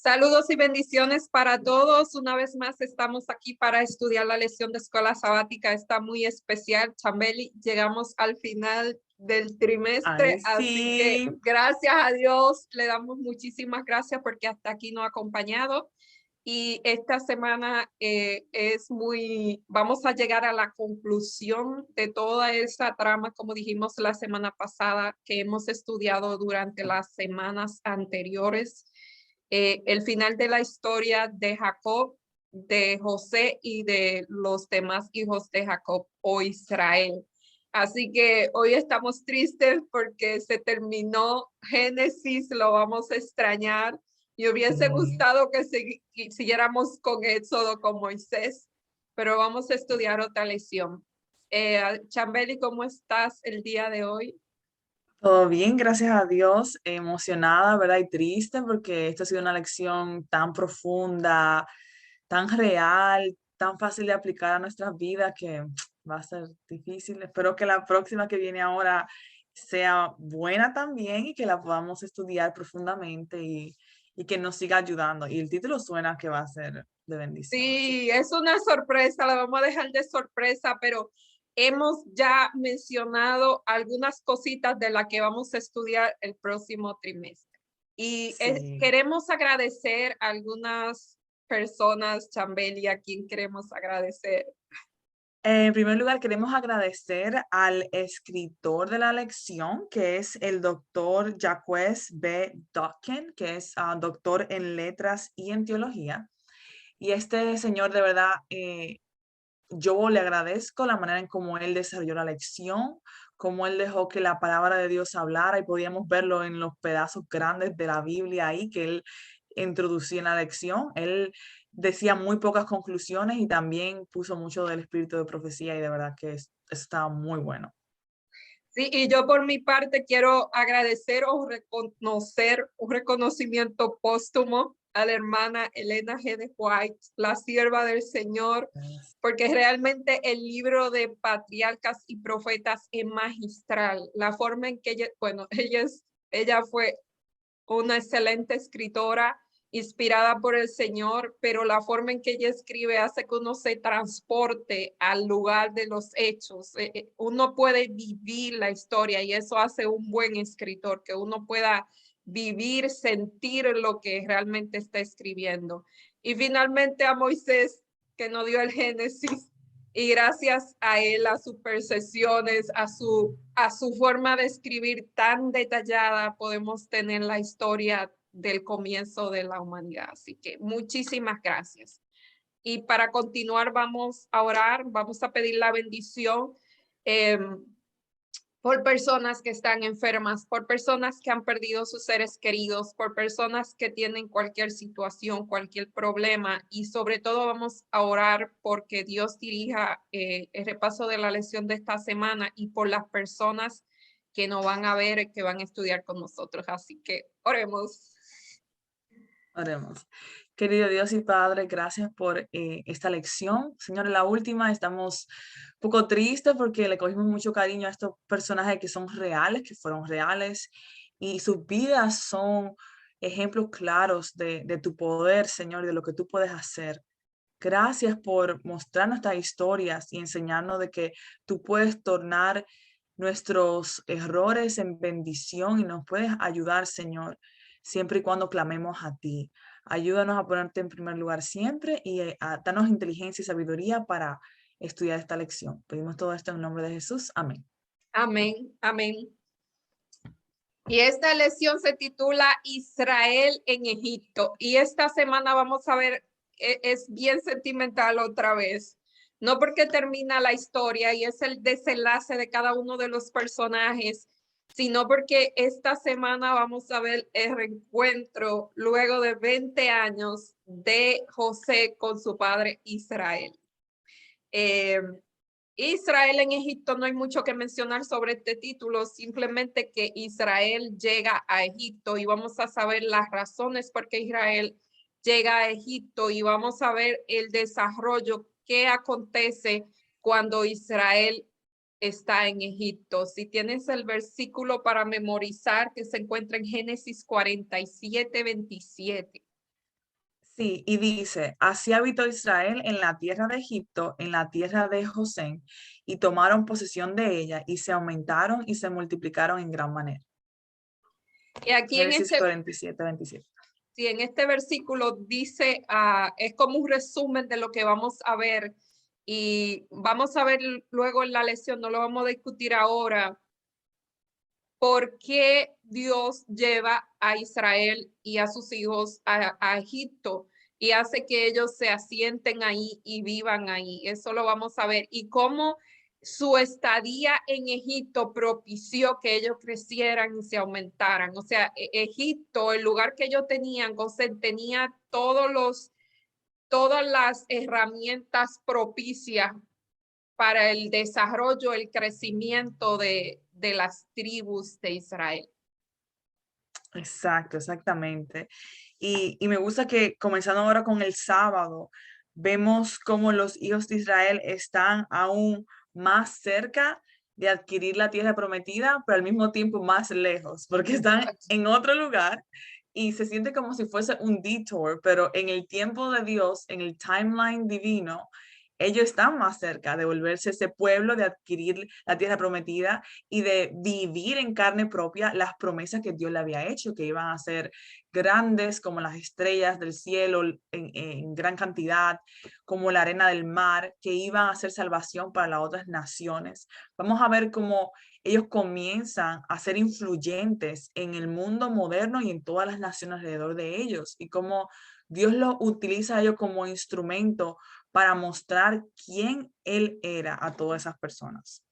Saludos y bendiciones para todos. Una vez más estamos aquí para estudiar la lección de escuela sabática. Está muy especial, Chambeli. Llegamos al final del trimestre, Ay, así que sí. gracias a Dios le damos muchísimas gracias porque hasta aquí nos ha acompañado. Y esta semana vamos a llegar a la conclusión de toda esa trama, como dijimos la semana pasada, que hemos estudiado durante las semanas anteriores. El final de la historia de Jacob, de José y de los demás hijos de Jacob o Israel. Así que hoy estamos tristes porque se terminó Génesis, lo vamos a extrañar. Me hubiese gustado que siguiéramos con Éxodo con Moisés, pero vamos a estudiar otra lección. Chambeli, ¿cómo estás el día de hoy? Todo bien, gracias a Dios. Emocionada, ¿verdad? Y triste porque esta ha sido una lección tan profunda, tan real, tan fácil de aplicar a nuestras vidas que va a ser difícil. Espero que la próxima que viene ahora sea buena también y que la podamos estudiar profundamente y que nos siga ayudando. Y el título suena que va a ser de bendición. Así. Sí, es una sorpresa, la vamos a dejar de sorpresa, pero hemos ya mencionado algunas cositas de las que vamos a estudiar el próximo trimestre. Y Sí. queremos agradecer a algunas personas, Chambeli, a quien queremos agradecer. En primer lugar, queremos agradecer al escritor de la lección, que es el doctor Jacques B. Dawkins, que es doctor en letras y en teología. Y este señor, de verdad, yo le agradezco la manera en cómo él desarrolló la lección, cómo él dejó que la palabra de Dios hablara y podíamos verlo en los pedazos grandes de la Biblia ahí que él introducía en la lección. Él decía muy pocas conclusiones y también puso mucho del espíritu de profecía y de verdad que eso estaba muy bueno. Sí, y yo por mi parte quiero agradecer o reconocer un reconocimiento póstumo a la hermana Elena G. de White, la sierva del Señor, porque realmente el libro de Patriarcas y Profetas es magistral. La forma en que ella, bueno, ella fue una excelente escritora inspirada por el Señor, pero la forma en que ella escribe hace que uno se transporte al lugar de los hechos. Uno puede vivir la historia y eso hace un buen escritor, que uno pueda vivir, sentir lo que realmente está escribiendo. Y finalmente a Moisés, que nos dio el Génesis, y gracias a él, a sus percepciones, a su forma de escribir tan detallada, podemos tener la historia del comienzo de la humanidad. Así que muchísimas gracias. Y para continuar, vamos a orar, vamos a pedir la bendición eh, por personas que están enfermas, por personas que han perdido sus seres queridos, por personas que tienen cualquier situación, cualquier problema, y sobre todo vamos a orar porque Dios dirija el repaso de la lección de esta semana y por las personas que nos van a ver, que van a estudiar con nosotros. Así que oremos. Oremos. Querido Dios y Padre, gracias por esta lección. Señor, en la última estamos un poco tristes porque le cogimos mucho cariño a estos personajes que son reales, que fueron reales, y sus vidas son ejemplos claros de tu poder, Señor, y de lo que tú puedes hacer. Gracias por mostrarnos estas historias y enseñarnos de que tú puedes tornar nuestros errores en bendición y nos puedes ayudar, Señor, siempre y cuando clamemos a ti. Ayúdanos a ponerte en primer lugar siempre y a darnos inteligencia y sabiduría para estudiar esta lección. Pedimos todo esto en el nombre de Jesús. Amén. Amén, amén. Y esta lección se titula Israel en Egipto. Y esta semana vamos a ver, es bien sentimental otra vez. No porque termina la historia y es el desenlace de cada uno de los personajes, sino porque esta semana vamos a ver el reencuentro luego de 20 años de José con su padre Israel. Eh, Israel en Egipto, no hay mucho que mencionar sobre este título, simplemente que Israel llega a Egipto y vamos a saber las razones por qué Israel llega a Egipto y vamos a ver el desarrollo que acontece cuando Israel está en Egipto. Si tienes el versículo para memorizar que se encuentra en Génesis 47, 27. Sí, y dice, así habitó Israel en la tierra de Egipto, en la tierra de José, y tomaron posesión de ella, y se aumentaron y se multiplicaron en gran manera. Y aquí Génesis 47, 27. sí, en este versículo dice, es como un resumen de lo que vamos a ver y vamos a ver luego en la lección, no lo vamos a discutir ahora, por qué Dios lleva a Israel y a sus hijos a Egipto y hace que ellos se asienten ahí y vivan ahí. Eso lo vamos a ver. Y cómo su estadía en Egipto propició que ellos crecieran y se aumentaran. O sea, Egipto, el lugar que ellos tenían, tenía todas las herramientas propicias para el desarrollo, el crecimiento de las tribus de Israel. Exacto, exactamente. Y me gusta que comenzando ahora con el sábado, vemos cómo los hijos de Israel están aún más cerca de adquirir la tierra prometida, pero al mismo tiempo más lejos, porque están en otro lugar y se siente como si fuese un detour, pero en el tiempo de Dios, en el timeline divino, ellos están más cerca de volverse ese pueblo, de adquirir la tierra prometida y de vivir en carne propia las promesas que Dios le había hecho, que iban a ser grandes como las estrellas del cielo en gran cantidad, como la arena del mar, que iban a ser salvación para las otras naciones. Vamos a ver cómo ellos comienzan a ser influyentes en el mundo moderno y en todas las naciones alrededor de ellos, y cómo Dios los utiliza a ellos como instrumento para mostrar quién Él era a todas esas personas.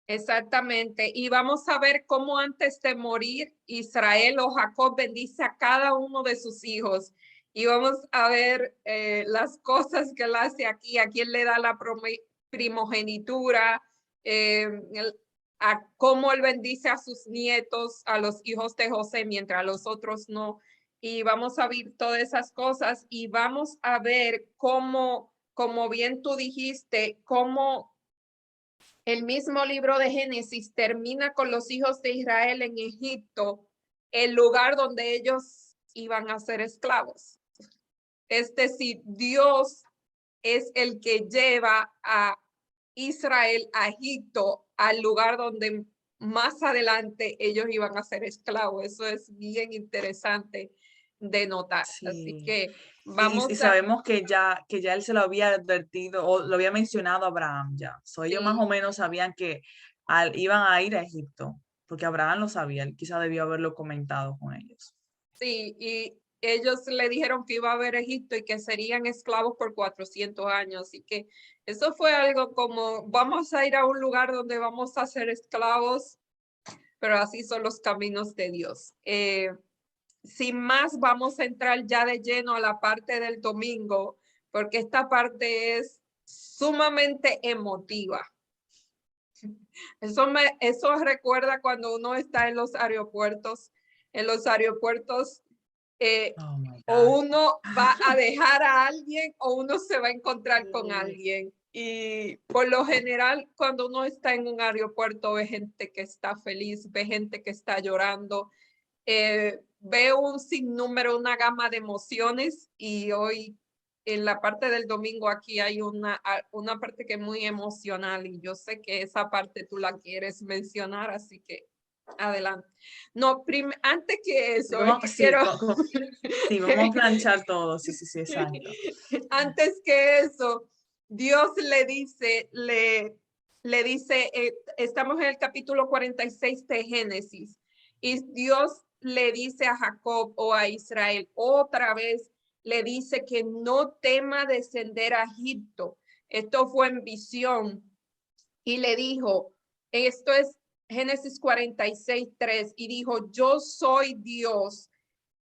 Exactamente. Y vamos a ver cómo antes de morir, Israel o Jacob bendice a cada uno de sus hijos. Y vamos a ver las cosas que él hace aquí, a quién le da la primogenitura, a cómo él bendice a sus nietos, a los hijos de José, mientras los otros no. Y vamos a ver todas esas cosas y vamos a ver cómo, como bien tú dijiste, cómo el mismo libro de Génesis termina con los hijos de Israel en Egipto, el lugar donde ellos iban a ser esclavos. Es decir, Dios es el que lleva a Israel a Egipto, al lugar donde más adelante ellos iban a ser esclavos. Eso es bien interesante de notar. Así Sí. que Y vamos a... sabemos que ya él se lo había advertido o lo había mencionado a Abraham ya. So, ellos más Sí, o menos sabían que iban a ir a Egipto, porque Abraham lo sabía, él quizá debió haberlo comentado con ellos. sí, y ellos le dijeron que iba a haber Egipto y que serían esclavos por 400 años. Así que eso fue algo como, vamos a ir a un lugar donde vamos a ser esclavos, pero así son los caminos de Dios. Sin más, vamos a entrar ya de lleno a la parte del domingo, porque esta parte es sumamente emotiva. Eso recuerda cuando uno está en los aeropuertos. En los aeropuertos Oh my o God. uno va a dejar a alguien o uno se va a encontrar con Sí. alguien. Y por lo general, cuando uno está en un aeropuerto, ve gente que está feliz, ve gente que está llorando, ve un sinnúmero, una gama de emociones. Y hoy, en la parte del domingo, aquí hay una parte que es muy emocional y yo sé que esa parte tú la quieres mencionar, así que adelante. No, antes que Sí, eso, es vamos, que sí, quiero... sí, vamos a planchar todo. Sí, sí, sí, exacto. Antes que eso, Dios le dice, estamos en el capítulo 46 de Génesis, y Dios le dice a Jacob o a Israel otra vez, le dice que no tema descender a Egipto. Esto fue en visión y le dijo, esto es Génesis 46:3, y dijo, yo soy Dios,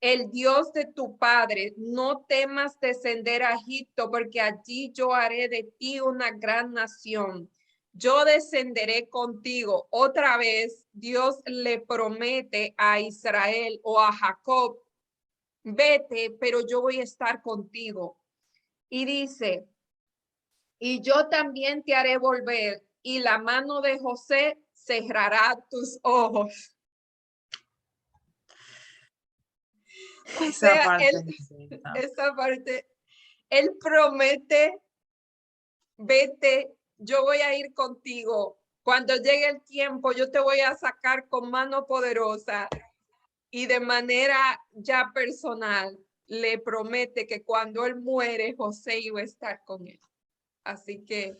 el Dios de tu padre. No temas descender a Egipto, porque allí yo haré de ti una gran nación. Yo descenderé contigo. Otra vez, Dios le promete a Israel o a Jacob, vete, pero yo voy a estar contigo. Y dice, y yo también te haré volver, y la mano de José cerrará tus ojos. O Esa sea, parte él, me encanta. esa parte, él promete, vete, yo voy a ir contigo. Cuando llegue el tiempo, yo te voy a sacar con mano poderosa y de manera ya personal le promete que cuando él muere, José iba a estar con él. Así que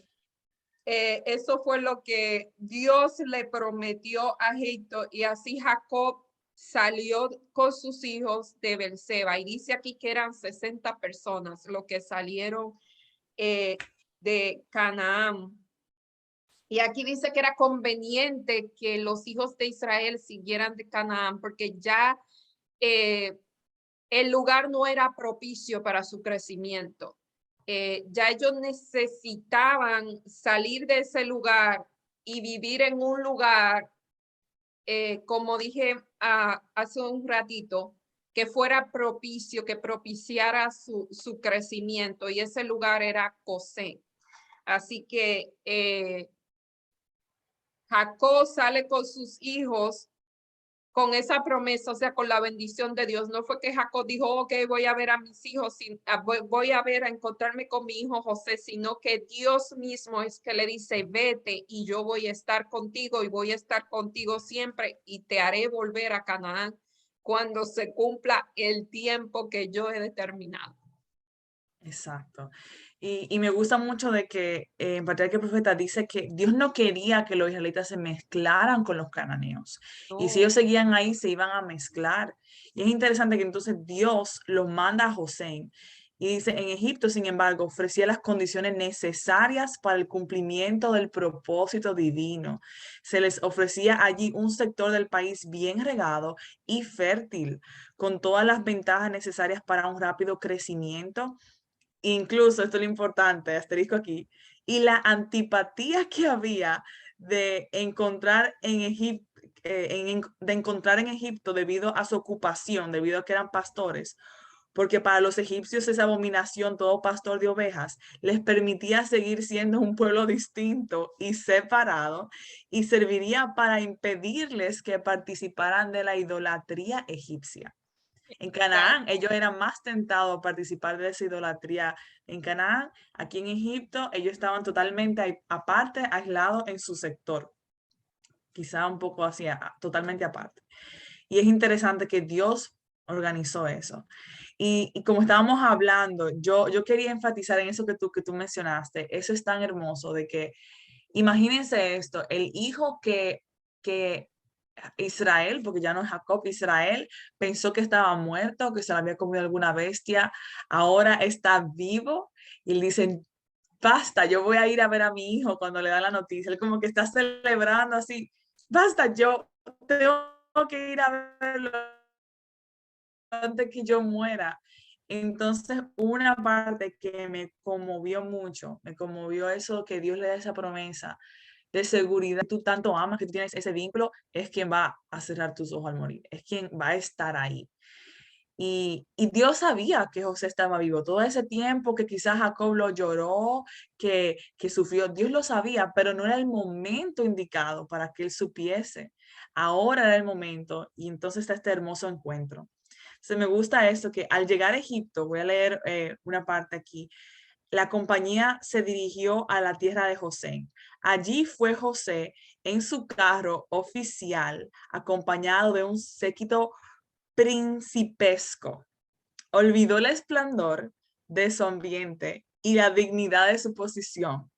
eso fue lo que Dios le prometió a Egipto y así Jacob salió con sus hijos de Beerseba y dice aquí que eran 60 personas los que salieron de Canaán. Y aquí dice que era conveniente que los hijos de Israel siguieran de Canaán porque ya el lugar no era propicio para su crecimiento. Ya ellos necesitaban salir de ese lugar y vivir en un lugar, como dije hace un ratito, que fuera propicio, que propiciara su crecimiento y ese lugar era Gosén. Así que Jacob sale con sus hijos con esa promesa, o sea, con la bendición de Dios. No fue que Jacob dijo, ok, voy a ver a mis hijos, voy a ver, a encontrarme con mi hijo José, sino que Dios mismo es que le dice, vete y yo voy a estar contigo y voy a estar contigo siempre y te haré volver a Canaán cuando se cumpla el tiempo que yo he determinado. Exacto. Y me gusta mucho de que en Patriarca y Profeta dice que Dios no quería que los israelitas se mezclaran con los cananeos. Y si ellos No, seguían ahí, se iban a mezclar. Y es interesante que entonces Dios los manda a José. Y dice, en Egipto, sin embargo, ofrecía las condiciones necesarias para el cumplimiento del propósito divino. Se les ofrecía allí un sector del país bien regado y fértil, con todas las ventajas necesarias para un rápido crecimiento. Incluso, esto es lo importante, asterisco aquí, y la antipatía que había de encontrar en Egipto, de encontrar en Egipto debido a su ocupación, debido a que eran pastores, porque para los egipcios esa abominación, todo pastor de ovejas, les permitía seguir siendo un pueblo distinto y separado y serviría para impedirles que participaran de la idolatría egipcia. En Canaán, exacto. ellos eran más tentados a participar de esa idolatría. En Canaán, aquí en Egipto, ellos estaban totalmente aparte, aislados en su sector, quizá un poco así, totalmente aparte. Y es interesante que Dios organizó eso. Y como estábamos hablando, yo quería enfatizar en eso que tú mencionaste. Eso es tan hermoso de que, imagínense esto, el hijo que Israel, porque ya no es Jacob, Israel pensó que estaba muerto, que se lo había comido alguna bestia, ahora está vivo y le dicen, basta, yo voy a ir a ver a mi hijo cuando le da la noticia. Él como que está celebrando así, basta, yo tengo que ir a verlo antes que yo muera. Entonces, una parte que me conmovió mucho, me conmovió eso que Dios le da esa promesa de seguridad que tú tanto amas, que tú tienes ese vínculo, es quien va a cerrar tus ojos al morir, es quien va a estar ahí. Y Dios sabía que José estaba vivo. Todo ese tiempo que quizás Jacob lo lloró, que sufrió, Dios lo sabía, pero no era el momento indicado para que él supiese. Ahora era el momento y entonces está este hermoso encuentro. Se me gusta esto que al llegar a Egipto, voy a leer una parte aquí, la compañía se dirigió a la tierra de José. Allí fue José en su carro oficial, acompañado de un séquito principesco. Olvidó el esplendor de su ambiente y la dignidad de su posición.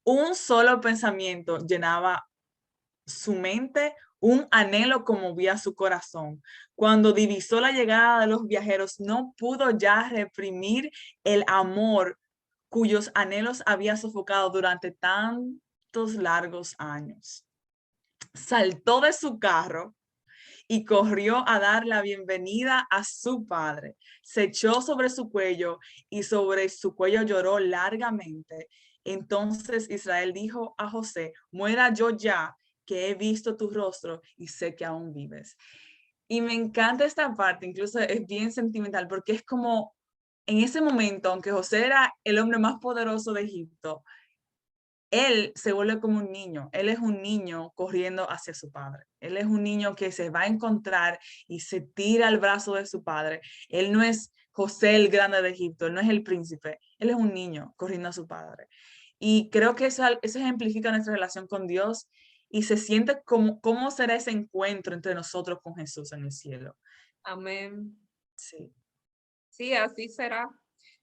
Un solo pensamiento llenaba su mente, un anhelo conmovía su corazón. Cuando divisó la llegada de los viajeros, no pudo ya reprimir el amor cuyos anhelos había sofocado durante tantos largos años. Saltó de su carro y corrió a dar la bienvenida a su padre. Se echó sobre su cuello y sobre su cuello lloró largamente. Entonces Israel dijo a José, muera yo ya, que he visto tu rostro y sé que aún vives. Y me encanta esta parte, incluso es bien sentimental, porque es como en ese momento, aunque José era el hombre más poderoso de Egipto, él se vuelve como un niño. Él es un niño corriendo hacia su padre. Él es un niño que se va a encontrar y se tira al brazo de su padre. Él no es José el grande de Egipto, él no es el príncipe. Él es un niño corriendo a su padre. Y creo que eso ejemplifica nuestra relación con Dios y se siente como cómo será ese encuentro entre nosotros con Jesús en el cielo. Amén. Sí, Sí, así será.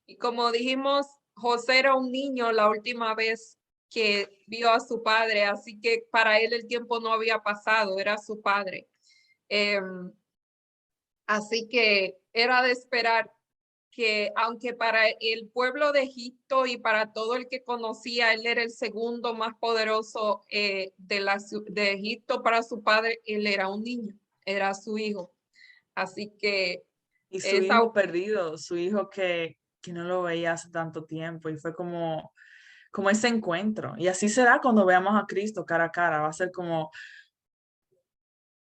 Y como dijimos, José era un niño la última vez que vio a su padre, así que para él el tiempo no había pasado, era su padre. Así que era de esperar que aunque para el pueblo de Egipto y para todo el que conocía, él era el segundo más poderoso de Egipto, para su padre, él era un niño, era su hijo. Así que y su esa, hijo perdido, su hijo que no lo veía hace tanto tiempo y fue como ese encuentro. Y así será cuando veamos a Cristo cara a cara, va a ser como,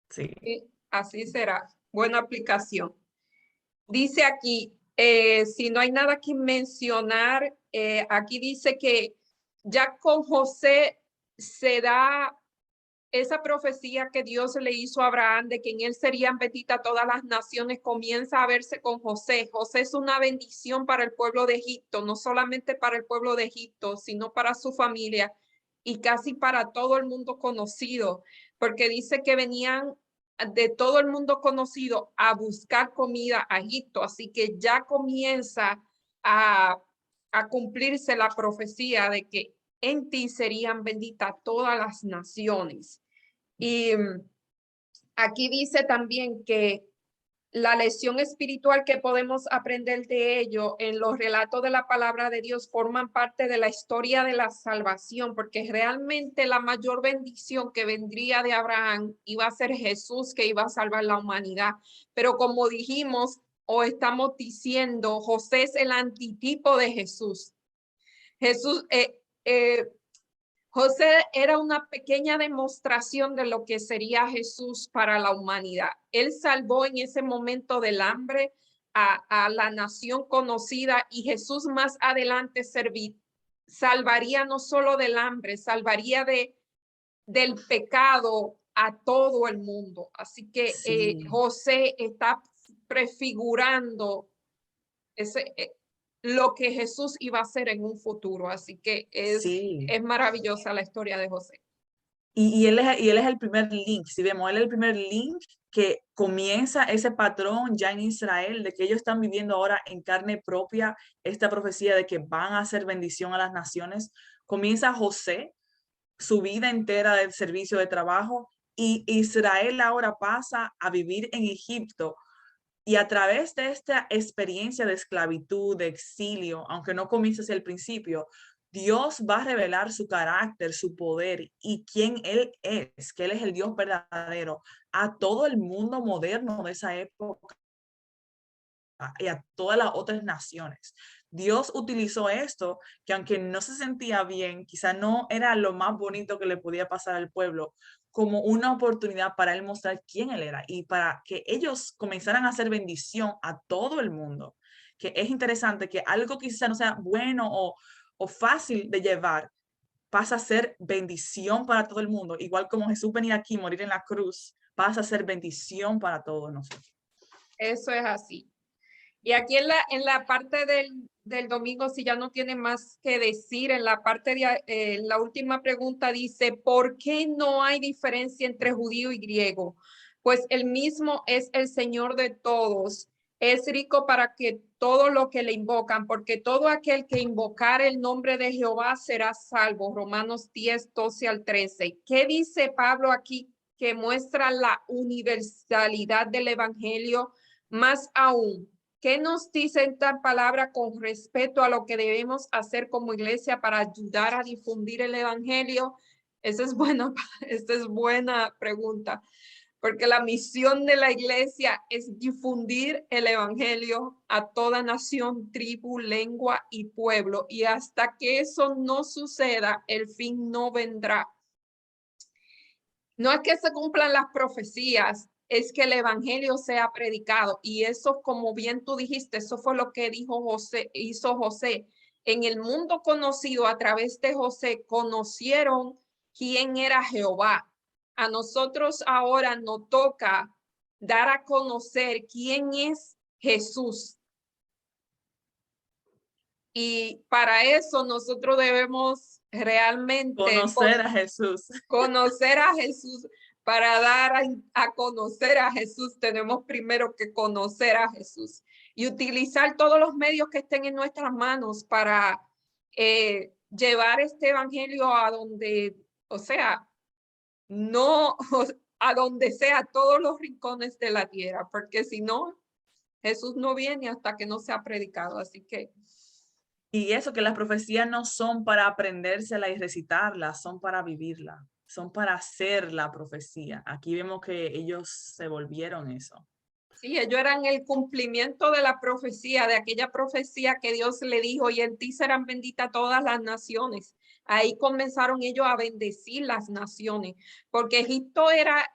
sí, así será. Buena aplicación. Dice aquí, si no hay nada que mencionar, aquí dice que ya con José se da esa profecía que Dios le hizo a Abraham de que en él serían benditas todas las naciones, comienza a verse con José. José es una bendición para el pueblo de Egipto, no solamente para el pueblo de Egipto, sino para su familia y casi para todo el mundo conocido, porque dice que venían de todo el mundo conocido a buscar comida a Egipto, así que ya comienza a, a cumplirse la profecía de que en ti serían benditas todas las naciones. Y aquí dice también que la lección espiritual que podemos aprender de ello en los relatos de la palabra de Dios forman parte de la historia de la salvación, porque realmente la mayor bendición que vendría de Abraham iba a ser Jesús, que iba a salvar la humanidad. Pero como dijimos o estamos diciendo, José es el antitipo de Jesús. Jesús, José era una pequeña demostración de lo que sería Jesús para la humanidad. Él salvó en ese momento del hambre a la nación conocida y Jesús más adelante salvaría no solo del hambre, salvaría del pecado a todo el mundo. Así que sí, José está prefigurando ese, lo que Jesús iba a hacer en un futuro. Así que sí. es maravillosa la historia de José. Y él es el primer link, si vemos, él es el primer link que comienza ese patrón ya en Israel, de que ellos están viviendo ahora en carne propia esta profecía de que van a hacer bendición a las naciones. Comienza José, su vida entera de servicio de trabajo, y Israel ahora pasa a vivir en Egipto. Y a través de esta experiencia de esclavitud, de exilio, aunque no comience hacia el principio, Dios va a revelar su carácter, su poder y quién Él es, que Él es el Dios verdadero a todo el mundo moderno de esa época y a todas las otras naciones. Dios utilizó esto, que aunque no se sentía bien, quizá no era lo más bonito que le podía pasar al pueblo, como una oportunidad para él mostrar quién él era y para que ellos comenzaran a hacer bendición a todo el mundo. Que es interesante que algo que quizá no sea bueno o fácil de llevar, pasa a ser bendición para todo el mundo, igual como Jesús venía aquí, morir en la cruz, pasa a ser bendición para todos nosotros. Eso es así. Y aquí en la parte del domingo, si ya no tiene más que decir, en la parte de la última pregunta dice, ¿por qué no hay diferencia entre judío y griego? Pues el mismo es el Señor de todos. Es rico para que todo lo que le invocan, porque todo aquel que invocar el nombre de Jehová será salvo. Romanos 10, 12 al 13. ¿Qué dice Pablo aquí que muestra la universalidad del evangelio? Más aún, ¿qué nos dice esta palabra con respecto a lo que debemos hacer como iglesia para ayudar a difundir el evangelio? Esa es buena, esta es buena pregunta, porque la misión de la iglesia es difundir el evangelio a toda nación, tribu, lengua y pueblo. Y hasta que eso no suceda, el fin no vendrá. No es que se cumplan las profecías, es que el evangelio sea predicado. Y eso, como bien tú dijiste, eso fue lo que dijo José, hizo José. en el mundo conocido a través de José, conocieron quién era Jehová. A nosotros ahora nos toca dar a conocer quién es Jesús. Y para eso nosotros debemos realmente Conocer a Jesús. conocer a Jesús. Para dar a conocer a Jesús, tenemos primero que conocer a Jesús y utilizar todos los medios que estén en nuestras manos para llevar este evangelio a donde, o sea, no a donde sea, todos los rincones de la tierra, porque si no, Jesús no viene hasta que no sea predicado. Así que Y eso, que las profecías no son para aprendérselas y recitarlas, son para vivirla, son para hacer la profecía. Aquí vemos que ellos se volvieron eso. sí, ellos eran el cumplimiento de la profecía, de aquella profecía que Dios le dijo, y en ti serán benditas todas las naciones. Ahí comenzaron ellos a bendecir las naciones, porque Egipto era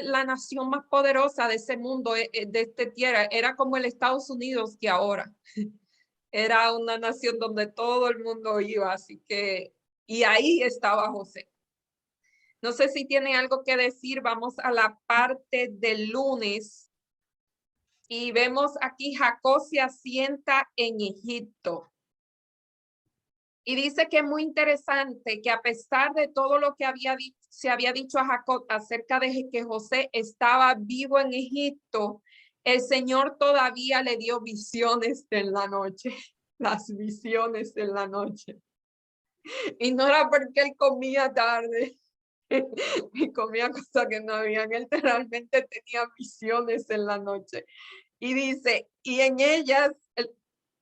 la nación más poderosa de ese mundo, de esta tierra, era como el Estados Unidos de ahora. Era una nación donde todo el mundo iba, así que, y ahí estaba José. No sé si tiene algo que decir. Vamos a la parte del lunes y vemos aquí Jacob se asienta en Egipto. Y dice que es muy interesante que a pesar de todo lo que se había dicho a Jacob acerca de que José estaba vivo en Egipto, el Señor todavía le dio visiones en la noche, las visiones en la noche. Y no era porque él comía tarde y comía cosas que no habían. Él realmente tenía visiones en la noche. Y dice, y en ellas,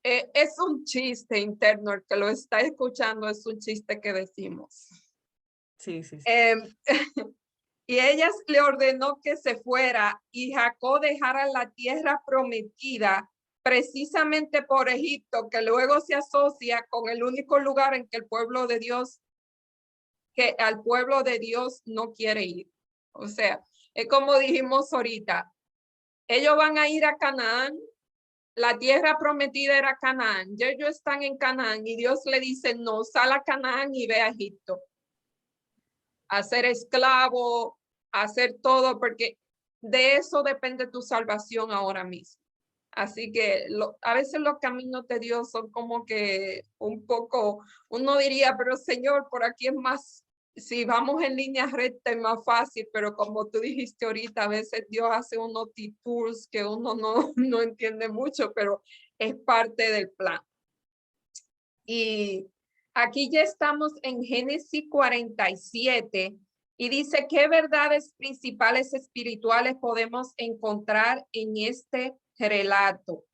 es un chiste interno, el que lo está escuchando es un chiste que decimos. Sí, sí, sí. Y ellas le ordenó que se fuera y Jacob dejara la tierra prometida precisamente por Egipto, que luego se asocia con el único lugar en que el pueblo de Dios, que al pueblo de Dios no quiere ir. O sea, es como dijimos ahorita, ellos van a ir a Canaán, la tierra prometida era Canaán, y ellos están en Canaán y Dios le dice, no, sal a Canaán y ve a Egipto, a ser esclavo, a hacer todo, porque de eso depende tu salvación ahora mismo. Así que a veces los caminos de Dios son como que un poco, uno diría, pero Señor, por aquí es más, si vamos en línea recta es más fácil, pero como tú dijiste ahorita, a veces Dios hace unos detours que uno no entiende mucho, pero es parte del plan. Y aquí ya estamos en Génesis 47 y dice, ¿qué verdades principales espirituales podemos encontrar en este relato?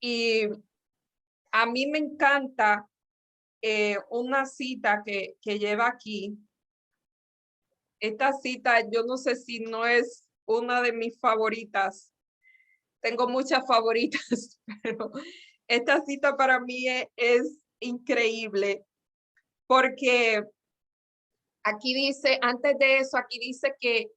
Y a mí me encanta una cita que lleva aquí. Esta cita, yo no sé si no es una de mis favoritas. Tengo muchas favoritas, pero esta cita para mí es increíble porque aquí dice, antes de eso, aquí dice que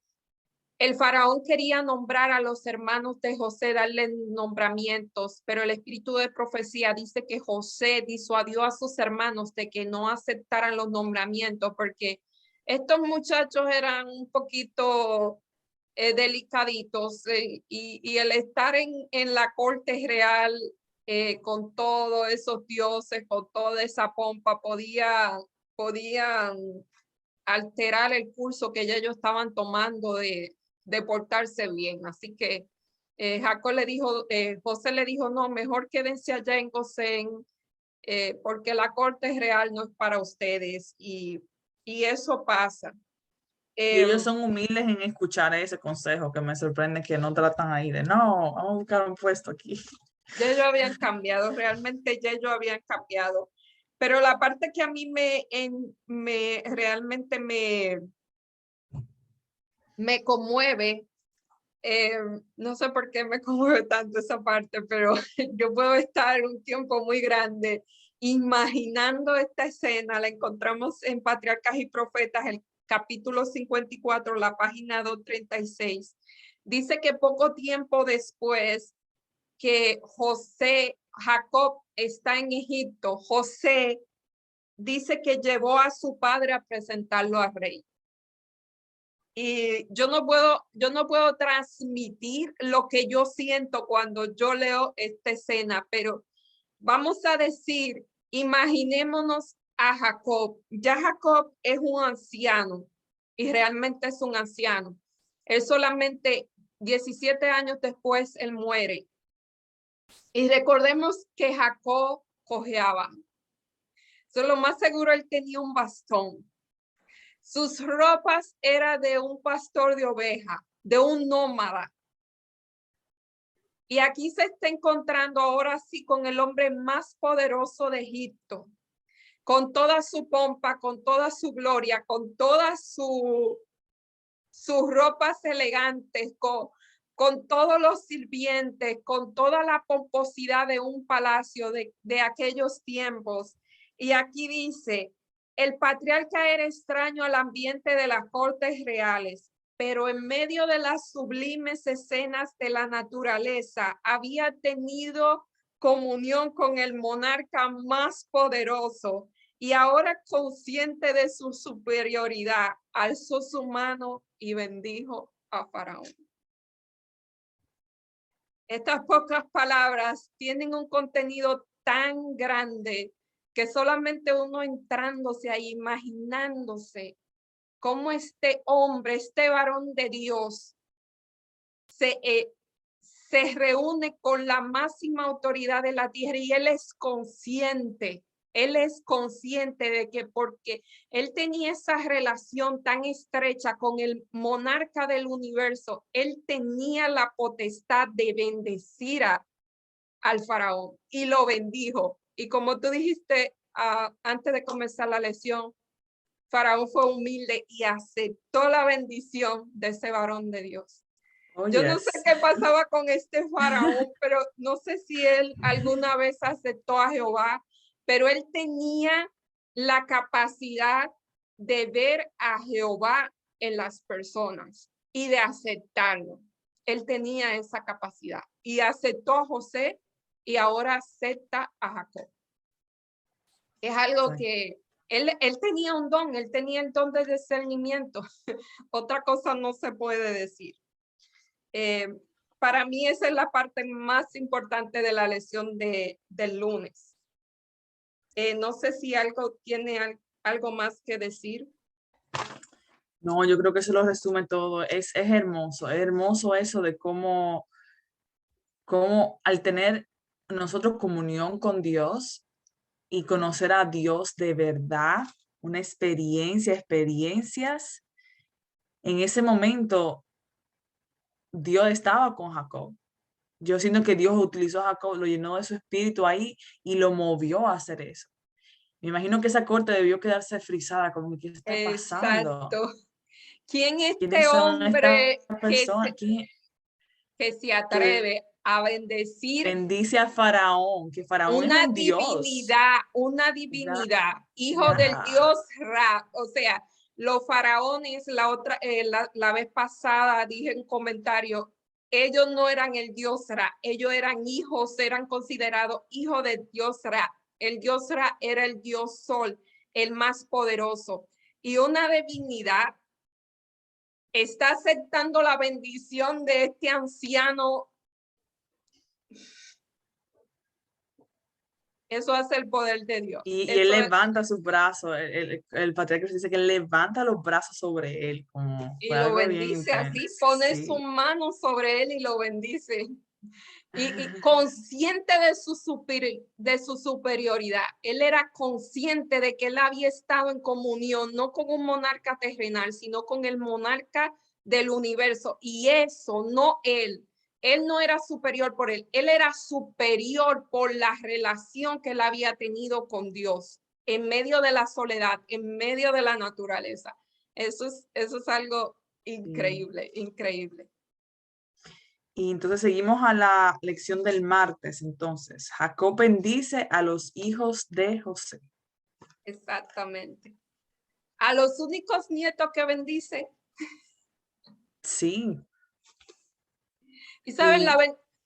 el faraón quería nombrar a los hermanos de José, darle nombramientos, pero el espíritu de profecía dice que José disuadió a sus hermanos de que no aceptaran los nombramientos, porque estos muchachos eran un poquito delicaditos y el estar en la corte real con todos esos dioses, con toda esa pompa, podían alterar el curso que ya ellos estaban tomando de portarse bien. Así que Jacob le dijo, José le dijo, no, mejor quédense allá en Gosén, porque la corte real no es para ustedes. Y eso pasa. Y ellos son humildes en escuchar ese consejo, que me sorprende que no tratan ahí de, no, vamos a buscar un puesto aquí. Ya ellos habían cambiado, realmente ya ellos habían cambiado. Pero la parte que a mí realmente me conmueve, no sé por qué me conmueve tanto esa parte, pero yo puedo estar un tiempo muy grande imaginando esta escena. La encontramos en Patriarcas y Profetas, el capítulo 54, la página 236. Dice que poco tiempo después que José Jacob está en Egipto, José dice que llevó a su padre a presentarlo al rey. Y yo no puedo transmitir lo que yo siento cuando yo leo esta escena, pero vamos a decir, imaginémonos a Jacob. Ya Jacob es un anciano y realmente es un anciano. Él solamente 17 años después, él muere. Y recordemos que Jacob cojeaba. Lo más seguro, él tenía un bastón. Sus ropas eran de un pastor de ovejas, de un nómada. Y aquí se está encontrando ahora sí con el hombre más poderoso de Egipto, con toda su pompa, con toda su gloria, con todas sus ropas elegantes, con todos los sirvientes, con toda la pomposidad de un palacio de aquellos tiempos. Y aquí dice, el patriarca era extraño al ambiente de las cortes reales, pero en medio de las sublimes escenas de la naturaleza había tenido comunión con el monarca más poderoso y ahora consciente de su superioridad, alzó su mano y bendijo a Faraón. Estas pocas palabras tienen un contenido tan grande que solamente uno entrándose ahí, imaginándose cómo este hombre, este varón de Dios, se reúne con la máxima autoridad de la tierra y él es consciente de que porque él tenía esa relación tan estrecha con el monarca del universo, él tenía la potestad de bendecir al faraón y lo bendijo. Y como tú dijiste antes de comenzar la lección, Faraón fue humilde y aceptó la bendición de ese varón de Dios. Oh, Yo no sé yes. qué pasaba con este faraón, pero no sé si él alguna vez aceptó a Jehová, pero él tenía la capacidad de ver a Jehová en las personas y de aceptarlo. Él tenía esa capacidad y aceptó a José y ahora acepta a Jacob. Es algo que él tenía un don, él tenía el don de discernimiento. Otra cosa no se puede decir. Para mí esa es la parte más importante de la lección del lunes. No sé si algo tiene algo más que decir. No, yo creo que eso lo resume todo. Es hermoso eso de cómo al tener nosotros comunión con Dios y conocer a Dios de verdad, una experiencias, en ese momento Dios estaba con Jacob. Yo siento que Dios utilizó a Jacob, lo llenó de su espíritu ahí y lo movió a hacer eso. Me imagino que esa corte debió quedarse frisada, como, ¿qué está pasando? Exacto. ¿Quién es este ¿Quiénes son estas hombre personas? que se Que atreve a bendecir bendice a Faraón, que Faraón es un dios. una Ya, divinidad, hijo del ya. dios Ra? O sea, los faraones, la vez pasada dije en comentario, ellos no eran el dios Ra, ellos eran considerados hijos del dios Ra. El dios Ra era el dios Sol, el más poderoso. Y una divinidad está aceptando la bendición de este anciano. Eso hace el poder de Dios. Y él Eso es, levanta sus brazos, el patriarca dice que él levanta los brazos sobre él, como y fue lo algo bien bendice intenso. así, pone su Sí. mano sobre él y lo bendice. Y consciente de su superioridad. Él era consciente de que él había estado en comunión, no con un monarca terrenal, sino con el monarca del universo. Y eso, no él. Él no era superior por él era superior por la relación que él había tenido con Dios en medio de la soledad, en medio de la naturaleza. Eso es algo Sí. increíble, increíble. Y entonces seguimos a la lección del martes. Entonces, Jacob bendice a los hijos de José. Exactamente. A los únicos nietos que bendice. Sí. Y saben, Y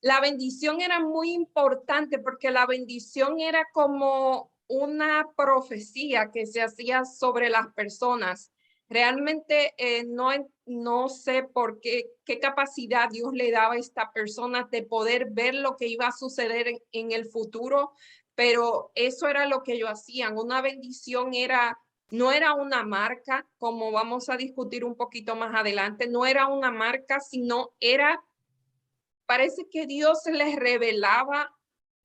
la bendición era muy importante porque la bendición era como una profecía que se hacía sobre las personas. Realmente no sé por qué capacidad Dios le daba a esta persona de poder ver lo que iba a suceder en el futuro, pero eso era lo que ellos hacían. Una bendición no era una marca, como vamos a discutir un poquito más adelante, no era una marca, sino parece que Dios les revelaba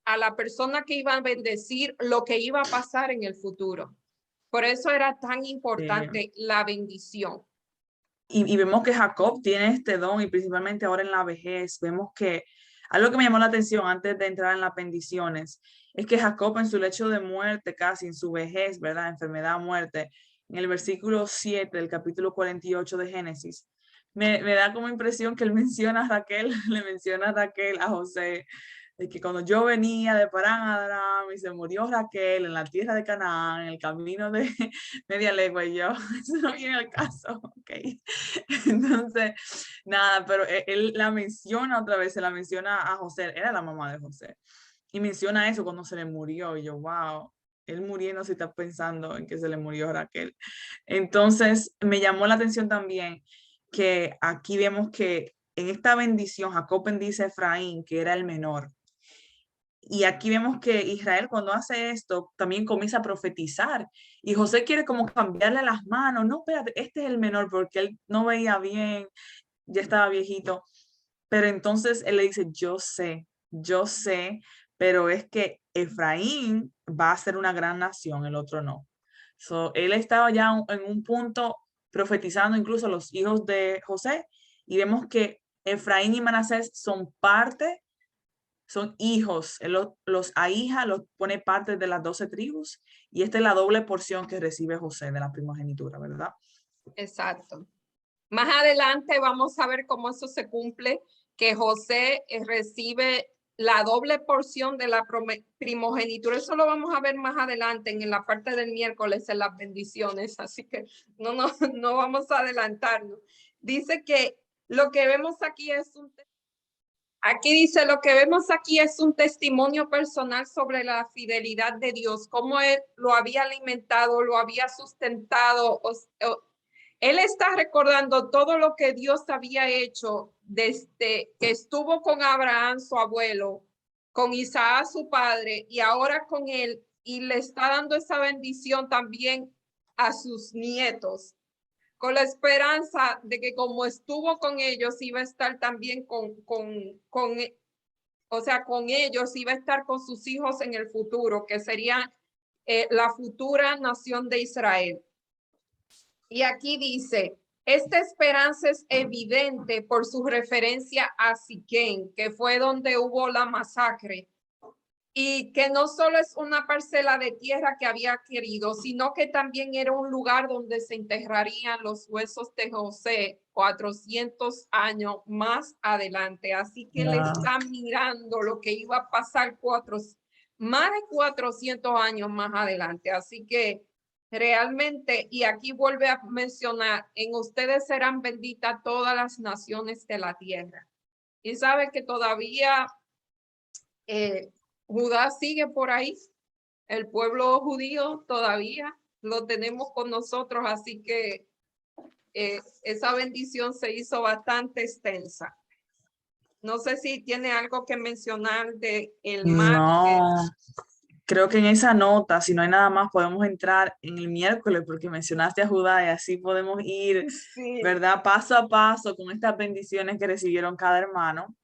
a la persona que iba a bendecir lo que iba a pasar en el futuro. Por eso era tan importante la bendición. Y vemos que Jacob tiene este don y principalmente ahora en la vejez, vemos que algo que me llamó la atención antes de entrar en las bendiciones es que Jacob en su lecho de muerte, casi en su vejez, ¿verdad? Enfermedad, muerte, en el versículo 7 del capítulo 48 de Génesis, me da como impresión que él menciona a Raquel, le menciona a Raquel, a José, de que cuando yo venía de Parán Aram y se murió Raquel en la tierra de Canaán, en el camino de media legua, y yo, eso no viene al caso, ok. Entonces, nada, pero él la menciona otra vez, se la menciona a José, era la mamá de José, y menciona eso cuando se le murió, y yo, wow, él muriendo se está pensando en que se le murió Raquel. Entonces, me llamó la atención también que aquí vemos que en esta bendición, Jacob bendice a Efraín, que era el menor. Y aquí vemos que Israel cuando hace esto también comienza a profetizar y José quiere como cambiarle las manos, no, espérate, este es el menor porque él no veía bien, ya estaba viejito, pero entonces él le dice, yo sé, pero es que Efraín va a ser una gran nación, el otro no. So, él estaba ya en un punto profetizando incluso a los hijos de José y vemos que Efraín y Manasés son hijos, él los ahija, los pone parte de las 12 tribus y esta es la doble porción que recibe José de la primogenitura, ¿verdad? Exacto. Más adelante vamos a ver cómo eso se cumple, que José recibe la doble porción de la primogenitura. Eso lo vamos a ver más adelante en la parte del miércoles en las bendiciones, así que no vamos a adelantarnos. Dice que lo que vemos aquí lo que vemos aquí es un testimonio personal sobre la fidelidad de Dios, cómo él lo había alimentado, lo había sustentado. Él está recordando todo lo que Dios había hecho desde que estuvo con Abraham, su abuelo, con Isaac, su padre, y ahora con él, y le está dando esa bendición también a sus nietos, con la esperanza de que como estuvo con ellos, iba a estar también o sea, con ellos, iba a estar con sus hijos en el futuro, que sería la futura nación de Israel. Y aquí dice, esta esperanza es evidente por su referencia a Siquén, que fue donde hubo la masacre, y que no solo es una parcela de tierra que había adquirido, sino que también era un lugar donde se enterrarían los huesos de José 400 años más adelante. Así que le están mirando lo que iba a pasar más de 400 años más adelante. Así que realmente, y aquí vuelve a mencionar, en ustedes serán benditas todas las naciones de la tierra. Y sabe que todavía Judá sigue por ahí, el pueblo judío todavía lo tenemos con nosotros, así que esa bendición se hizo bastante extensa. No sé si tiene algo que mencionar de el mar. No, creo que en esa nota, si no hay nada más, podemos entrar en el miércoles porque mencionaste a Judá y así podemos ir, Sí, ¿verdad? Paso a paso con estas bendiciones que recibieron cada hermano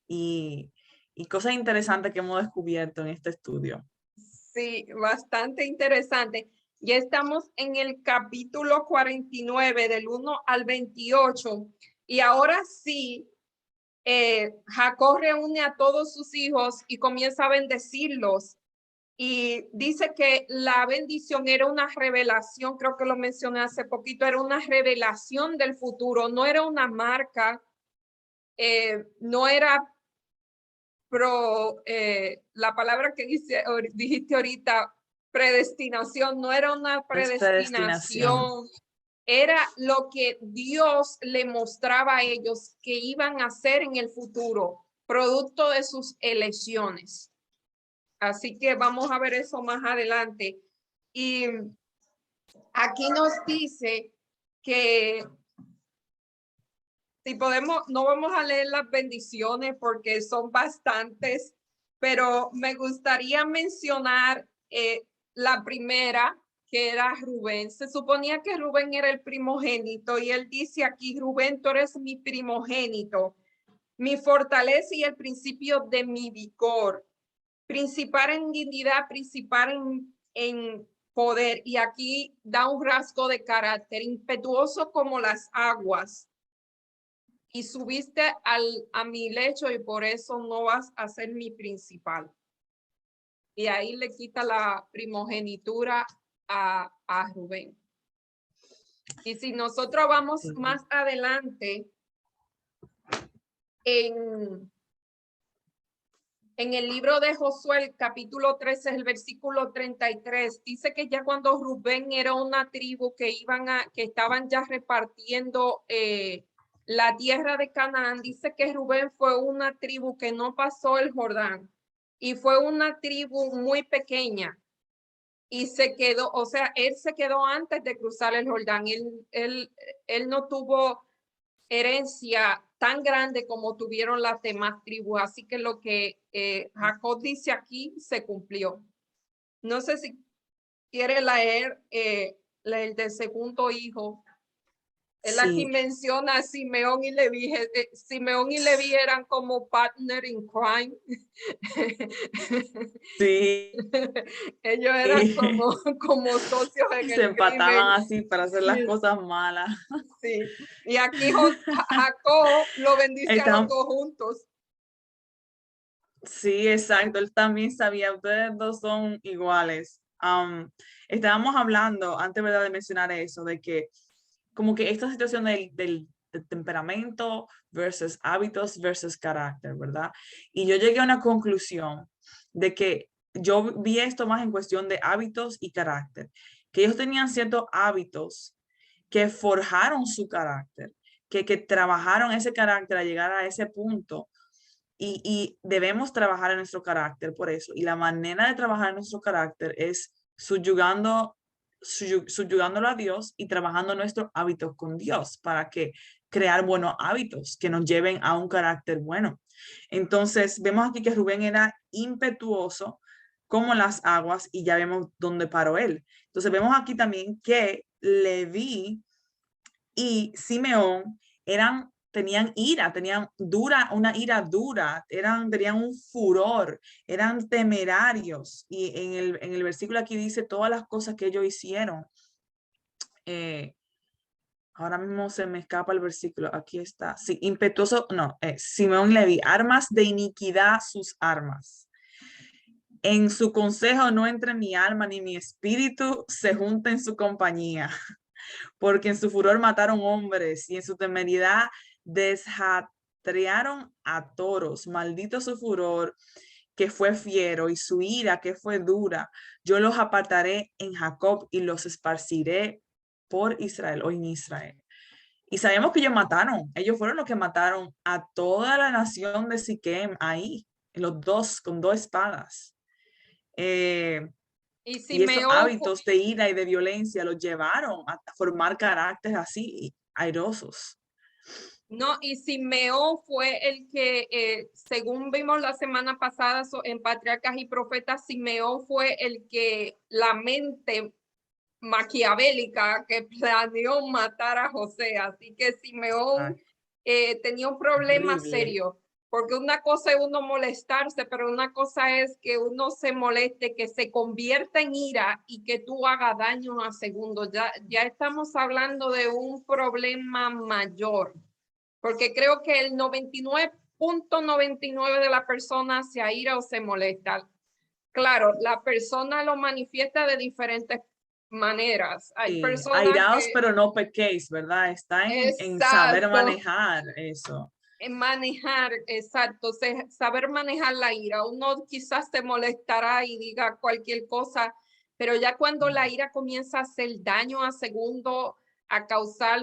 y, y cosas interesantes que hemos descubierto en este estudio. sí, bastante interesante. Ya estamos en el capítulo 49 del 1 al 28 y ahora sí, Jacob reúne a todos sus hijos y comienza a bendecirlos. Y dice que la bendición era una revelación, creo que lo mencioné hace poquito, era una revelación del futuro, no era una marca, no era la palabra que dijiste ahorita, predestinación, no era una Es predestinación. predestinación, era lo que Dios le mostraba a ellos que iban a hacer en el futuro. producto de sus elecciones. Así que vamos a ver eso más adelante. Y aquí nos dice que si podemos, no vamos a leer las bendiciones porque son bastantes, pero me gustaría mencionar la primera, que era Rubén. Se suponía que Rubén era el primogénito y él dice aquí, Rubén, tú eres mi primogénito, mi fortaleza y el principio de mi vigor, principal en dignidad, principal en poder. Y aquí da un rasgo de carácter, impetuoso como las aguas. Y subiste a mi lecho y por eso no vas a ser mi principal. Y ahí le quita la primogenitura a Rubén. Y si nosotros vamos más adelante en el libro de Josué, el capítulo 13, el versículo 33, dice que ya cuando Rubén era una tribu que estaban ya repartiendo la tierra de Canaán, dice que Rubén fue una tribu que no pasó el Jordán y fue una tribu muy pequeña y se quedó, o sea, él se quedó antes de cruzar el Jordán. Él no tuvo herencia tan grande como tuvieron las demás tribus. Así que lo que Jacob dice aquí se cumplió. No sé si quiere leer el del segundo hijo. Él aquí Sí, menciona a Simeón y Leví. Simeón y Leví eran como partner in crime. sí. Ellos eran como socios en Se el crimen. empataban así para hacer las cosas malas. Sí. Y aquí Jacob lo bendice a los Estaban, dos juntos. sí, exacto. Él también sabía, ustedes dos son iguales. Estábamos hablando, antes, ¿verdad?, de mencionar eso, de que como que esta situación del temperamento versus hábitos versus carácter, ¿verdad? Y yo llegué a una conclusión de que yo vi esto más en cuestión de hábitos y carácter, que ellos tenían ciertos hábitos que forjaron su carácter, que trabajaron ese carácter a llegar a ese punto y debemos trabajar en nuestro carácter por eso. Y la manera de trabajar en nuestro carácter es subyugándolo a Dios y trabajando nuestros hábitos con Dios para que crear buenos hábitos que nos lleven a un carácter bueno. Entonces, vemos aquí que Rubén era impetuoso como las aguas y ya vemos dónde paró él. Entonces, vemos aquí también que Leví y Simeón tenían ira, una ira dura, tenían un furor, eran temerarios. Y en el versículo aquí dice todas las cosas que ellos hicieron. Ahora mismo se me escapa el versículo, aquí está. Sí, impetuoso, no, Simeón Leví, armas de iniquidad sus armas. En su consejo no entre mi alma ni mi espíritu se junta en su compañía. Porque en su furor mataron hombres y en su temeridad deshatrearon a toros. Maldito su furor que fue fiero y su ira que fue dura. Yo los apartaré en Jacob y los esparciré por Israel o en Israel. Y sabemos que ellos fueron los que mataron a toda la nación de Siquem ahí, los dos, con dos espadas. Y Y esos Simeón, hábitos de ira y de violencia los llevaron a formar caracteres así airosos. no, y Simeón fue el que, según vimos la semana pasada en Patriarcas y Profetas, Simeón fue el que la mente maquiavélica que planeó matar a José. Así que Simeón tenía un problema Horrible. serio, porque una cosa es uno molestarse, pero una cosa es que uno se moleste, que se convierta en ira y que tú hagas daño a segundos. Ya estamos hablando de un problema mayor, porque creo que el 99.99 de la persona se aira o se molesta. Claro, la persona lo manifiesta de diferentes maneras. Hay Sí, personas airaos, que, pero no pequéis, ¿verdad? Está en saber exacto, manejar eso. en manejar, exacto, saber manejar la ira. Uno quizás se molestará y diga cualquier cosa, pero ya cuando la ira comienza a hacer daño a segundo, a causar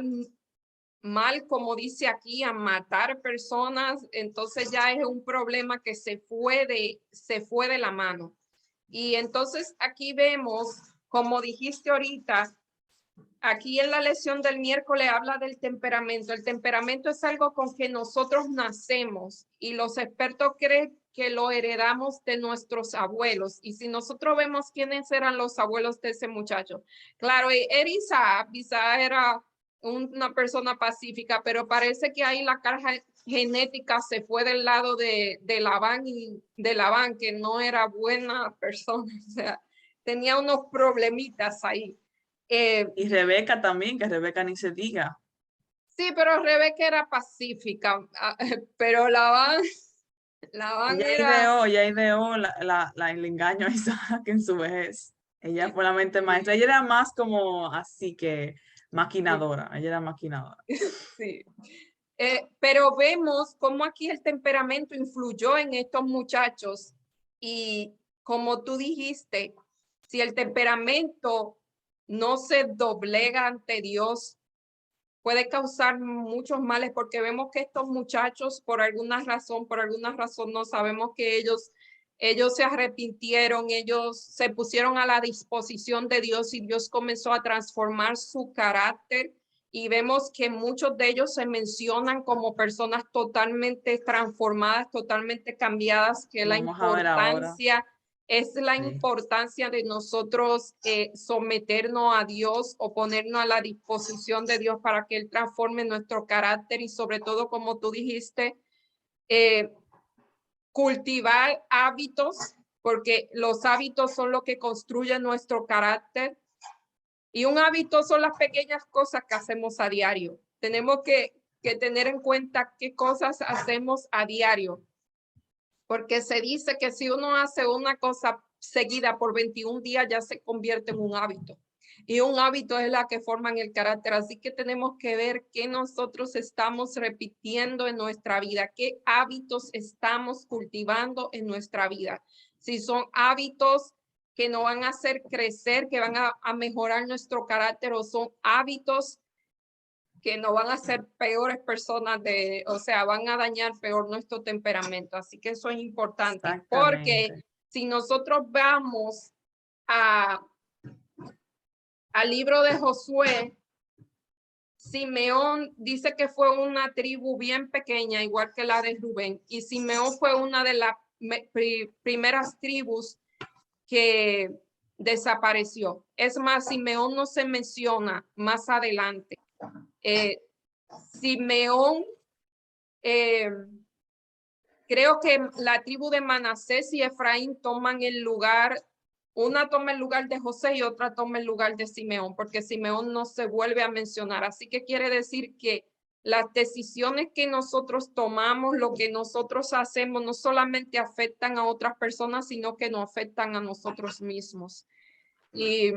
mal, como dice aquí, a matar personas, entonces ya es un problema que se fue de la mano. Y entonces aquí vemos, como dijiste ahorita, aquí en la lección del miércoles habla del temperamento. El temperamento es algo con que nosotros nacemos y los expertos creen que lo heredamos de nuestros abuelos. Y si nosotros vemos quiénes eran los abuelos de ese muchacho, claro, era Isaac. Isaac era una persona pacífica, pero parece que ahí la carga genética se fue del lado de Labán y de Labán, que no era buena persona, o sea, tenía unos problemitas ahí. Y Rebeca también, que Rebeca ni se diga. Sí, pero Rebeca era pacífica, pero Labán era... Ella ideó el engaño a Isaac en su vejez. Ella fue la mente maestra. Ella era más como así que maquinadora. Ella era maquinadora. Sí. Pero vemos cómo aquí el temperamento influyó en estos muchachos y como tú dijiste, si el temperamento no se doblega ante Dios, puede causar muchos males porque vemos que estos muchachos por alguna razón no sabemos que ellos se arrepintieron, ellos se pusieron a la disposición de Dios y Dios comenzó a transformar su carácter y vemos que muchos de ellos se mencionan como personas totalmente transformadas, totalmente cambiadas, que la Vamos a ver ahora. importancia es la Sí. importancia de nosotros someternos a Dios o ponernos a la disposición de Dios para que Él transforme nuestro carácter y sobre todo, como tú dijiste, cultivar hábitos, porque los hábitos son lo que construyen nuestro carácter y un hábito son las pequeñas cosas que hacemos a diario. Tenemos que tener en cuenta qué cosas hacemos a diario, porque se dice que si uno hace una cosa seguida por 21 días ya se convierte en un hábito. Y un hábito es la que forman el carácter. Así que tenemos que ver qué nosotros estamos repitiendo en nuestra vida, qué hábitos estamos cultivando en nuestra vida. Si son hábitos que nos van a hacer crecer, que van a mejorar nuestro carácter o son hábitos que no van a ser peores personas o sea, van a dañar peor nuestro temperamento. Así que eso es importante, porque si nosotros vamos al libro de Josué, Simeón dice que fue una tribu bien pequeña, igual que la de Rubén, y Simeón fue una de las primeras tribus que desapareció. Es más, Simeón no se menciona más adelante. Simeón, creo que la tribu de Manasés y Efraín toman el lugar, una toma el lugar de José y otra toma el lugar de Simeón, porque Simeón no se vuelve a mencionar. Así que quiere decir que las decisiones que nosotros tomamos, lo que nosotros hacemos, no solamente afectan a otras personas, sino que nos afectan a nosotros mismos. Y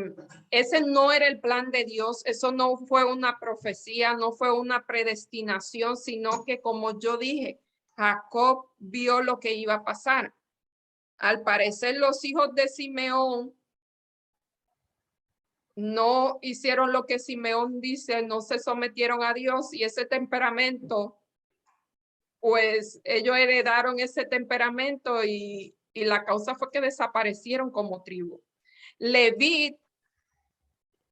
ese no era el plan de Dios, eso no fue una profecía, no fue una predestinación, sino que como yo dije, Jacob vio lo que iba a pasar. Al parecer los hijos de Simeón no hicieron lo que Simeón dice, no se sometieron a Dios y ese temperamento, pues ellos heredaron ese temperamento y la causa fue que desaparecieron como tribu. Leví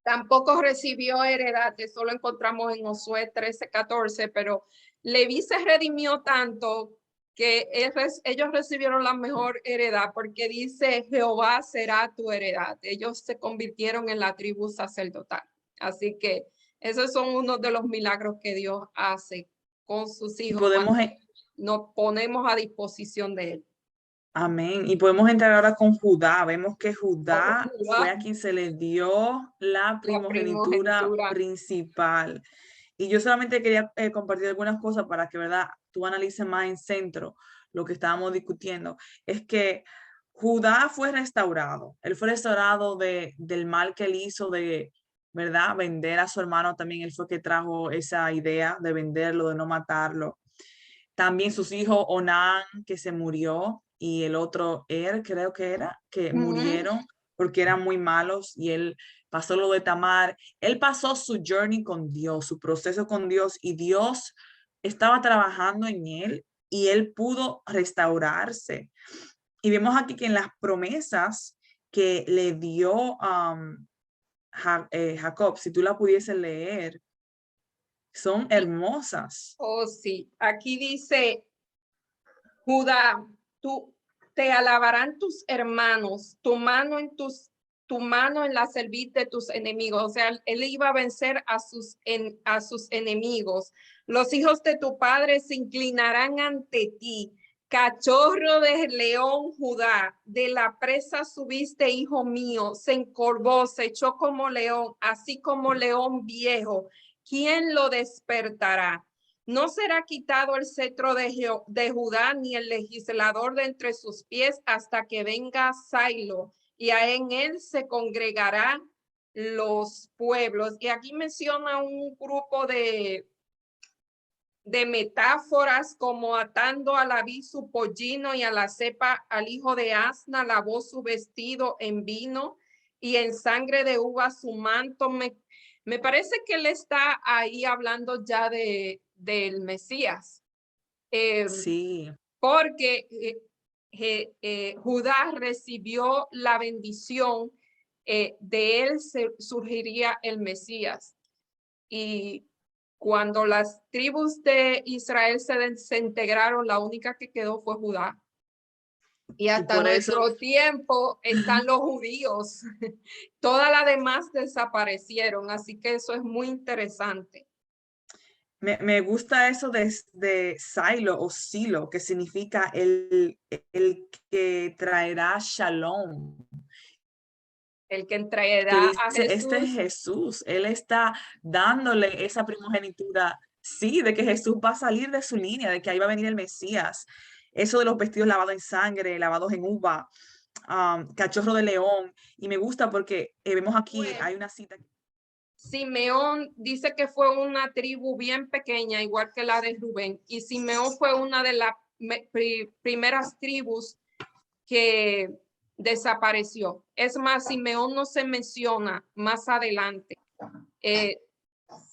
tampoco recibió heredad, eso lo encontramos en Josué 13:14, pero Leví se redimió tanto que ellos recibieron la mejor heredad porque dice Jehová será tu heredad. Ellos se convirtieron en la tribu sacerdotal. Así que esos son uno de los milagros que Dios hace con sus hijos Podemos, cuando nos ponemos a disposición de Él. amén. Y podemos entrar ahora con Judá. Vemos que Judá fue a quien se le dio la primogenitura principal. Y yo solamente quería compartir algunas cosas para que, ¿verdad?, tú analices más en centro lo que estábamos discutiendo. Es que Judá fue restaurado. Él fue restaurado del mal que él hizo de, ¿verdad?, vender a su hermano. También él fue que trajo esa idea de venderlo, de no matarlo. También sus hijos Onán, que se murió, y el otro creo que era, que murieron porque eran muy malos y él pasó lo de Tamar. Él pasó su journey con Dios, su proceso con Dios, y Dios estaba trabajando en él y él pudo restaurarse. Y vemos aquí que en las promesas que le dio Jacob, si tú la pudieses leer, son hermosas. Oh, sí. Aquí dice, Judá, tú te alabarán tus hermanos, tu mano en la cerviz de tus enemigos. O sea, él iba a vencer a sus enemigos. Los hijos de tu padre se inclinarán ante ti. Cachorro de león, Judá, de la presa subiste, hijo mío, se encorvó, se echó como león, así como león viejo. ¿Quién lo despertará? No será quitado el cetro de Judá, ni el legislador de entre sus pies, hasta que venga Silo, y en él se congregarán los pueblos. Y aquí menciona un grupo de metáforas, como atando a la vid su pollino y a la cepa al hijo de asna lavó su vestido en vino y en sangre de uva su manto. Me parece que él está ahí hablando ya del Mesías, Sí, porque Judá recibió la bendición, de él surgiría el Mesías. Y cuando las tribus de Israel se desintegraron, la única que quedó fue Judá. Y y hasta por eso nuestro tiempo están los judíos. Todas las demás desaparecieron, así que eso es muy interesante. me gusta eso de Silo o Silo, que significa el que traerá shalom, El que que entregará a dice, este es Jesús. Jesús, él está dándole esa primogenitura, sí, de que Jesús va a salir de su línea, de que ahí va a venir el Mesías. Eso de los vestidos lavados en sangre, lavados en uva, cachorro de león, y me gusta porque vemos aquí, hay una cita. Simeón dice que fue una tribu bien pequeña, igual que la de Rubén, y Simeón fue una de las primeras tribus que desapareció. Es más, Simeón no se menciona más adelante.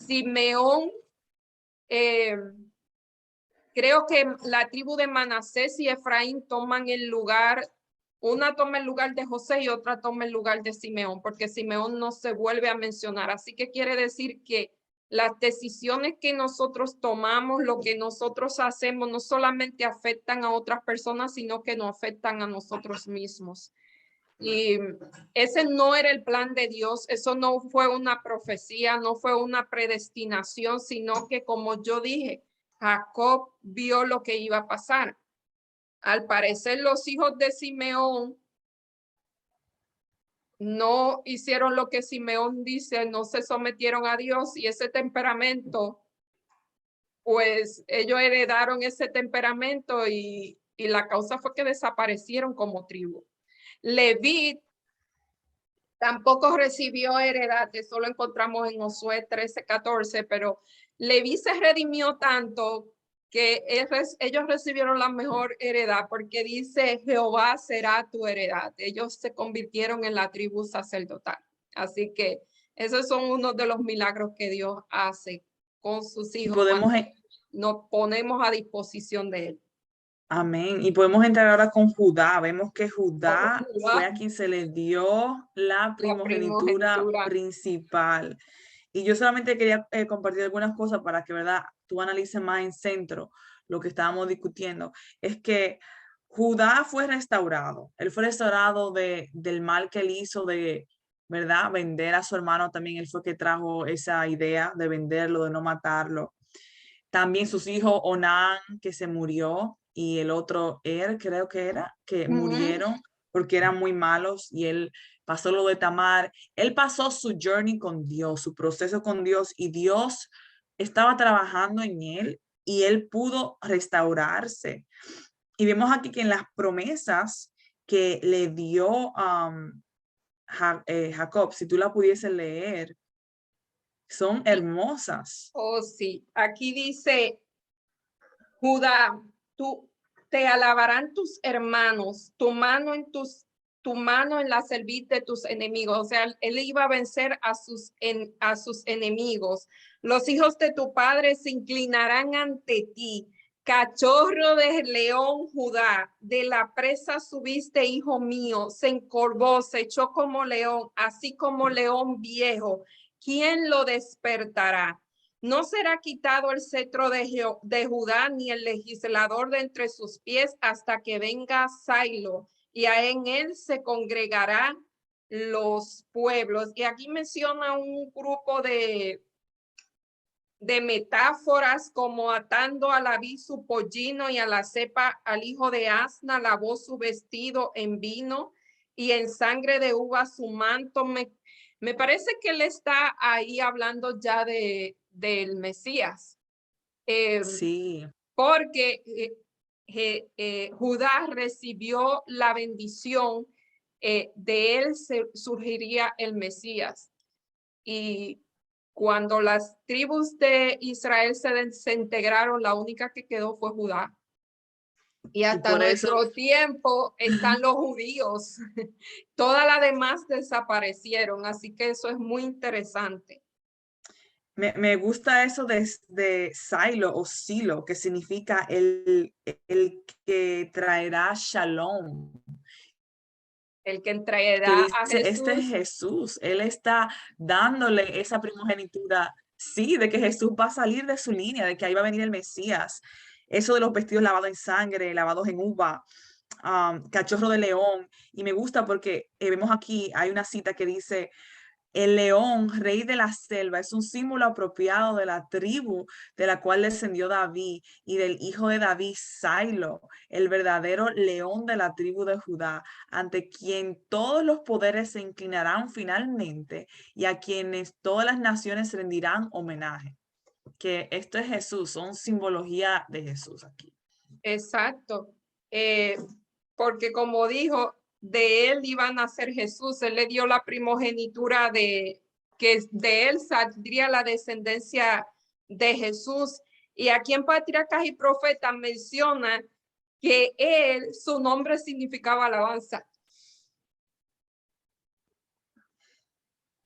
Simeón, eh, creo que la tribu de Manasés y Efraín toman el lugar, una toma el lugar de José y otra toma el lugar de Simeón, porque Simeón no se vuelve a mencionar. Así que quiere decir que las decisiones que nosotros tomamos, lo que nosotros hacemos, no solamente afectan a otras personas, sino que nos afectan a nosotros mismos. Y ese no era el plan de Dios, eso no fue una profecía, no fue una predestinación, sino que, como yo dije, Jacob vio lo que iba a pasar. Al parecer, los hijos de Simeón no hicieron lo que Simeón dice, no se sometieron a Dios, y ese temperamento, pues ellos heredaron ese temperamento, y la causa fue que desaparecieron como tribu. Leví tampoco recibió heredad, eso lo encontramos en Josué 13:14, pero Leví se redimió tanto que ellos recibieron la mejor heredad, porque dice, Jehová será tu heredad. Ellos se convirtieron en la tribu sacerdotal. Así que esos son uno de los milagros que Dios hace con sus Y hijos podemos, cuando nos ponemos a disposición de él. amén. Y podemos entrar ahora con Judá. Vemos que Oh, Judá fue a quien se le dio la la primogenitura primogenitura. principal. Y yo solamente quería compartir algunas cosas para que, ¿verdad?, tú analices más en centro lo que estábamos discutiendo. Es que Judá fue restaurado. Él fue restaurado del mal que él hizo de, ¿verdad?, vender a su hermano. También él fue que trajo esa idea de venderlo, de no matarlo. También sus hijos Onán, que se murió, y el otro creo que era, que murieron porque eran muy malos, y él pasó lo de Tamar. Él pasó su journey con Dios, su proceso con Dios, y Dios estaba trabajando en él y él pudo restaurarse. Y vemos aquí que en las promesas que le dio Jacob, si tú la pudieses leer, son hermosas. Oh, sí. Aquí dice, Judá, tú te alabarán tus hermanos, tu mano en la cerviz de tus enemigos. O sea, él iba a vencer a sus enemigos. Los hijos de tu padre se inclinarán ante ti. Cachorro de león, Judá, de la presa subiste, hijo mío, se encorvó, se echó como león, así como león viejo. ¿Quién lo despertará? No será quitado el cetro de Judá, ni el legislador de entre sus pies, hasta que venga Silo, y en él se congregarán los pueblos. Y aquí menciona un grupo de metáforas, como atando a la vid su pollino y a la cepa al hijo de asna, lavó su vestido en vino y en sangre de uva su manto. Me parece que él está ahí hablando ya del Mesías, Sí, porque Judá recibió la bendición, de él surgiría el Mesías. Y cuando las tribus de Israel se desintegraron, la única que quedó fue Judá. Y y hasta por eso nuestro tiempo están los judíos. Todas las demás desaparecieron, así que eso es muy interesante. me gusta eso de Silo o Silo, que significa el que traerá shalom, El que que entregará a dice, este es Jesús. Jesús, él está dándole esa primogenitura, sí, de que Jesús va a salir de su línea, de que ahí va a venir el Mesías. Eso de los vestidos lavados en sangre, lavados en uva, cachorro de león, y me gusta porque vemos aquí, hay una cita que dice, el león, rey de la selva, es un símbolo apropiado de la tribu de la cual descendió David y del hijo de David, Silo, el verdadero león de la tribu de Judá, ante quien todos los poderes se inclinarán finalmente y a quienes todas las naciones rendirán homenaje. Que esto es Jesús, son simbología de Jesús aquí. Exacto. Eh, Porque como dijo, de él iba a nacer Jesús. Él le dio la primogenitura, de que de él saldría la descendencia de Jesús. Y aquí en Patriarcas y Profetas menciona que él, su nombre significaba alabanza.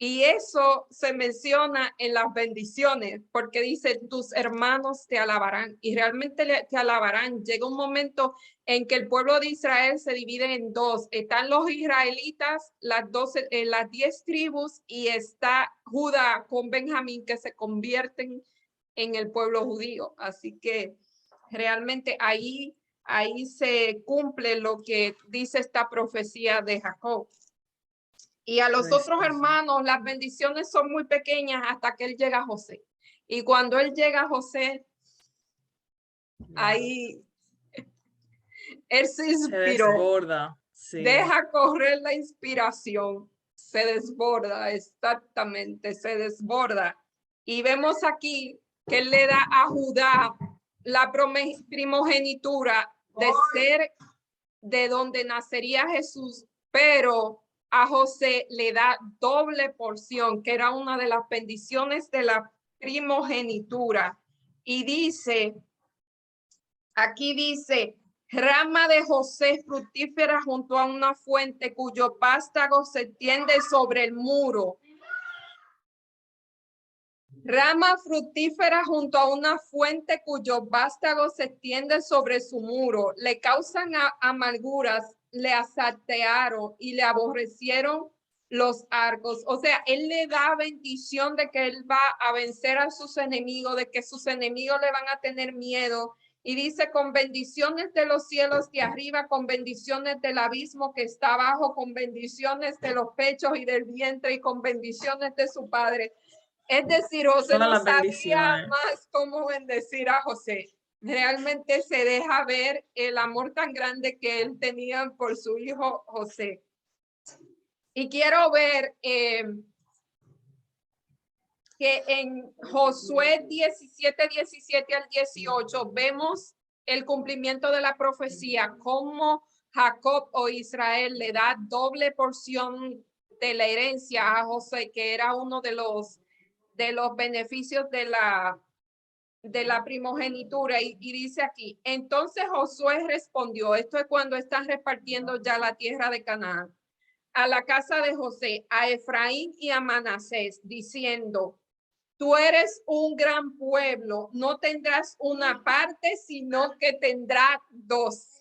Y eso se menciona en las bendiciones, porque dice, tus hermanos te alabarán, y realmente te alabarán. Llega un momento en que el pueblo de Israel se divide en dos. Están los israelitas, las 10 tribus, y está Judá con Benjamín, que se convierten en el pueblo judío. Así que realmente ahí se cumple lo que dice esta profecía de Jacob. Y a los otros hermanos, las bendiciones son muy pequeñas hasta que él llega a José. Y cuando él llega a José, ahí él se Se inspiró. desborda, sí. Deja correr la inspiración. Se desborda, exactamente, se desborda. Y vemos aquí que él le da a Judá la primogenitura de ser de donde nacería Jesús, pero a José le da doble porción, que era una de las bendiciones de la primogenitura. Y dice, aquí dice, rama de José fructífera junto a una fuente cuyo vástago se tiende sobre el muro. Rama fructífera junto a una fuente cuyo vástago se extiende sobre su muro. Le causan amarguras, le asaltearon y le aborrecieron los arcos. O sea, él le da bendición de que él va a vencer a sus enemigos, de que sus enemigos le van a tener miedo. Y dice, con bendiciones de los cielos de arriba, con bendiciones del abismo que está abajo, con bendiciones de los pechos y del vientre y con bendiciones de su padre. Es decir, José Todas no las sabía bendiciones. más cómo bendecir a José. Realmente se deja ver el amor tan grande que él tenía por su hijo José. Y quiero ver que en Josué 17, 17 al 18 vemos el cumplimiento de la profecía, cómo Jacob o Israel le da doble porción de la herencia a José, que era uno de los beneficios de la primogenitura. Y dice aquí, entonces Josué respondió, esto es cuando están repartiendo ya la tierra de Canaán. a la casa de José, a Efraín y a Manasés, diciendo: tú eres un gran pueblo, no tendrás una parte, sino que tendrás dos.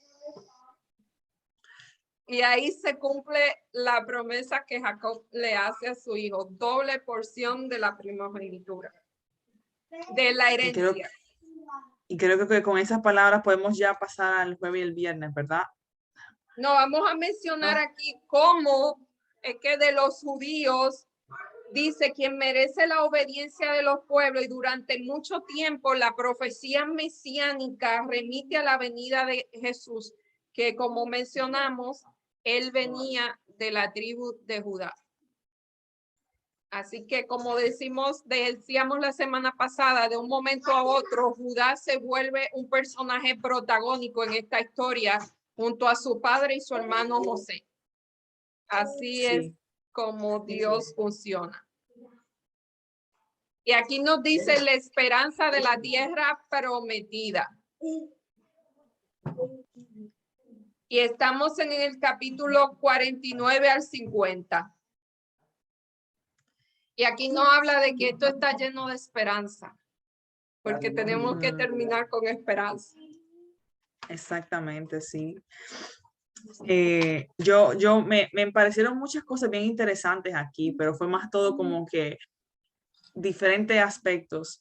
Y ahí se cumple la promesa que Jacob le hace a su hijo, doble porción de la primogenitura, de la herencia. Y creo que con esas palabras podemos ya pasar al jueves y el viernes, ¿verdad? No, vamos a mencionar aquí cómo es que de los judíos dice: quien merece la obediencia de los pueblos, y durante mucho tiempo la profecía mesiánica remite a la venida de Jesús, que como mencionamos, él venía de la tribu de Judá. Así que como decíamos la semana pasada, de un momento a otro, Judá se vuelve un personaje protagónico en esta historia junto a su padre y su hermano José. Así es como Dios funciona. Y aquí nos dice la esperanza de la tierra prometida. Y estamos en el capítulo 49 al 50. Y aquí nos habla de que esto está lleno de esperanza, porque tenemos que terminar con esperanza. Exactamente, sí. Me parecieron muchas cosas bien interesantes aquí, pero fue más todo como que diferentes aspectos.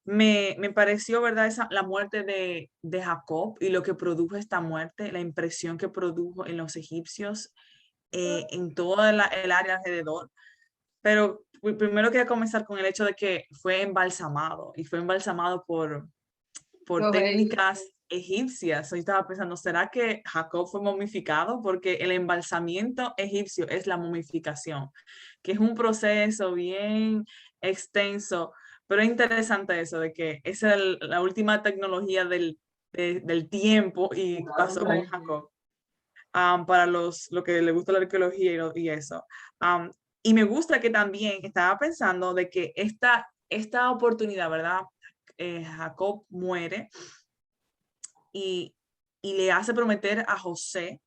Me pareció, ¿verdad? La muerte de Jacob y lo que produjo esta muerte, la impresión que produjo en los egipcios, en toda el área alrededor. Pero primero quería comenzar con el hecho de que fue embalsamado y fue embalsamado por técnicas egipcias. Yo estaba pensando, ¿será que Jacob fue momificado? Porque el embalsamiento egipcio es la momificación, que es un proceso bien extenso, pero es interesante eso de que esa es la última tecnología del tiempo y pasó con Jacob. Para lo que le gusta la arqueología y eso. Y me gusta que también estaba pensando de que esta oportunidad, ¿verdad? Jacob muere y le hace prometer a José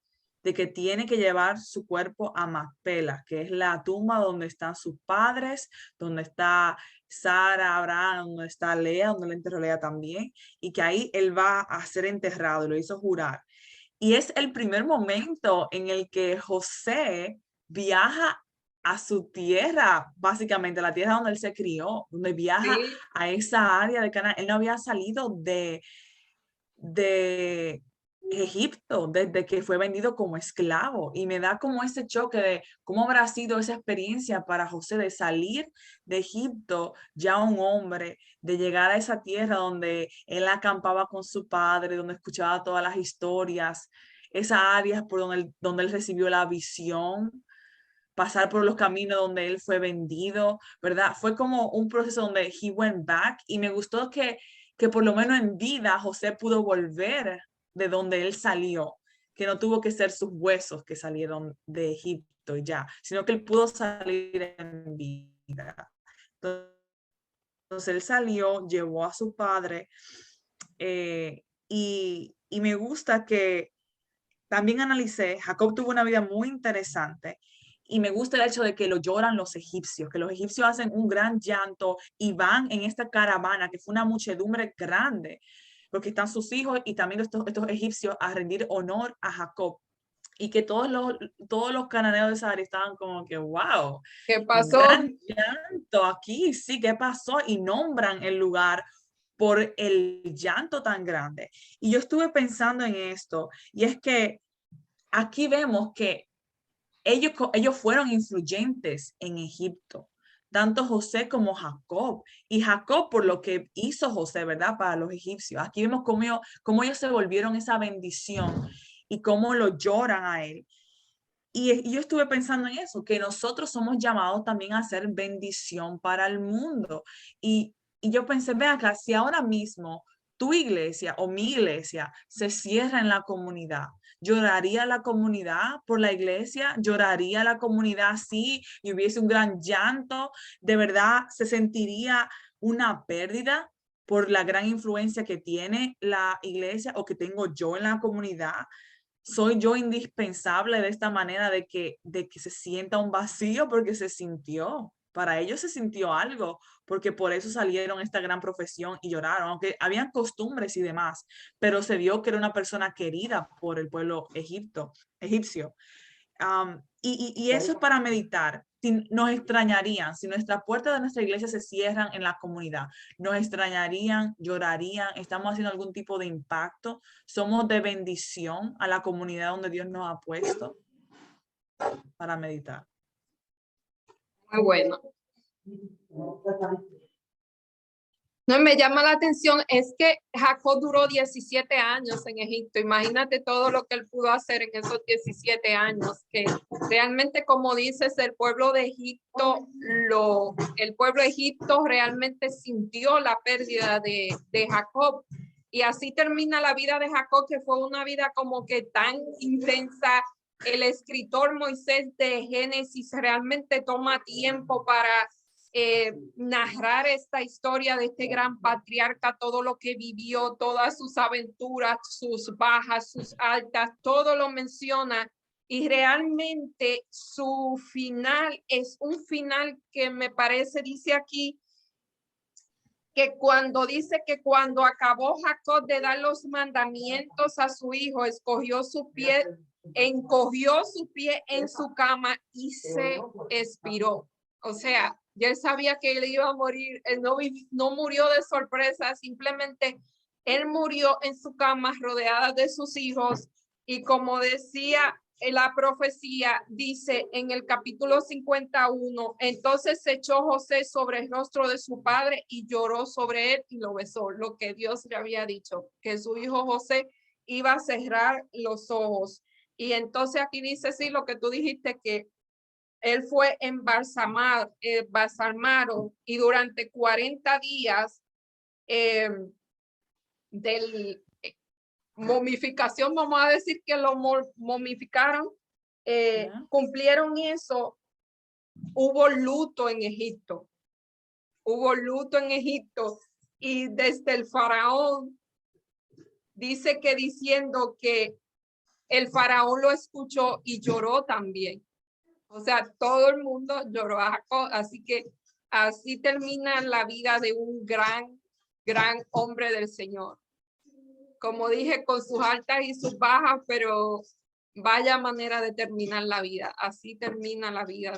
de que tiene que llevar su cuerpo a Macpela, que es la tumba donde están sus padres, donde está Sara, Abraham, donde está Lea, donde le enterró Lea también, y que ahí él va a ser enterrado, y lo hizo jurar. Y es el primer momento en el que José viaja a su tierra, básicamente la tierra donde él se crió, donde viaja a esa área de Canaán. Él no había salido de Egipto desde que fue vendido como esclavo, y me da como ese choque de cómo habrá sido esa experiencia para José de salir de Egipto ya un hombre, de llegar a esa tierra donde él acampaba con su padre, donde escuchaba todas las historias, esas áreas por donde él recibió la visión, pasar por los caminos donde él fue vendido, ¿verdad? Fue como un proceso donde he went back, y me gustó que por lo menos en vida José pudo volver de donde él salió, que no tuvo que ser sus huesos que salieron de Egipto ya, sino que él pudo salir en vida. Entonces él salió, llevó a su padre, y me gusta que también analicé, Jacob tuvo una vida muy interesante, y me gusta el hecho de que lo lloran los egipcios, que los egipcios hacen un gran llanto y van en esta caravana, que fue una muchedumbre grande, porque están sus hijos y también estos egipcios a rendir honor a Jacob. Y que todos los cananeos de esa área estaban como que, wow, ¿Qué pasó? gran llanto aquí, sí, ¿qué pasó? Y nombran el lugar por el llanto tan grande. Y yo estuve pensando en esto, y es que aquí vemos que ellos fueron influyentes en Egipto, tanto José como Jacob. Y Jacob por lo que hizo José, ¿verdad? Para los egipcios. Aquí vemos cómo ellos se volvieron esa bendición y cómo lo lloran a él. Y yo estuve pensando en eso, que nosotros somos llamados también a ser bendición para el mundo. Y yo pensé, ve acá, si ahora mismo tu iglesia o mi iglesia se cierra en la comunidad, ¿lloraría la comunidad por la iglesia? ¿Lloraría la comunidad si y hubiese un gran llanto? ¿De verdad se sentiría una pérdida por la gran influencia que tiene la iglesia o que tengo yo en la comunidad? ¿Soy yo indispensable de esta manera de que se sienta un vacío? Porque se sintió, para ellos se sintió algo, porque por eso salieron esta gran profesión y lloraron, aunque habían costumbres y demás, pero se vio que era una persona querida por el pueblo egipcio. Y eso es para meditar. Si nos extrañarían, si nuestras puertas de nuestra iglesia se cierran en la comunidad, nos extrañarían, llorarían, estamos haciendo algún tipo de impacto, somos de bendición a la comunidad donde Dios nos ha puesto para meditar. Muy bueno. No, me llama la atención es que Jacob duró 17 años en Egipto. Imagínate todo lo que él pudo hacer en esos 17 años, que realmente, como dices, el pueblo de Egipto realmente sintió la pérdida de Jacob. Y así termina la vida de Jacob, que fue una vida como que tan intensa. El escritor Moisés de Génesis realmente toma tiempo para narrar esta historia de este gran patriarca, todo lo que vivió, todas sus aventuras, sus bajas, sus altas, todo lo menciona. Y realmente su final es un final que me parece, dice aquí, que cuando dice que cuando acabó Jacob de dar los mandamientos a su hijo, encogió su pie en su cama y se expiró. O sea, ya él sabía que él iba a morir, él no murió de sorpresa, simplemente él murió en su cama rodeada de sus hijos y como decía la profecía, dice en el capítulo 51, entonces se echó José sobre el rostro de su padre y lloró sobre él y lo besó, lo que Dios le había dicho, que su hijo José iba a cerrar los ojos. Y entonces aquí dice, sí, lo que tú dijiste, que él fue embalsamado y durante 40 días del momificación, vamos a decir que lo momificaron, cumplieron eso, hubo luto en Egipto. Hubo luto en Egipto y desde el faraón dice que diciendo que el faraón lo escuchó y lloró también. O sea, todo el mundo lloró a Jacob, así que así termina la vida de un gran hombre del Señor. Como dije, con sus altas y sus bajas, pero vaya manera de terminar la vida. Así termina la vida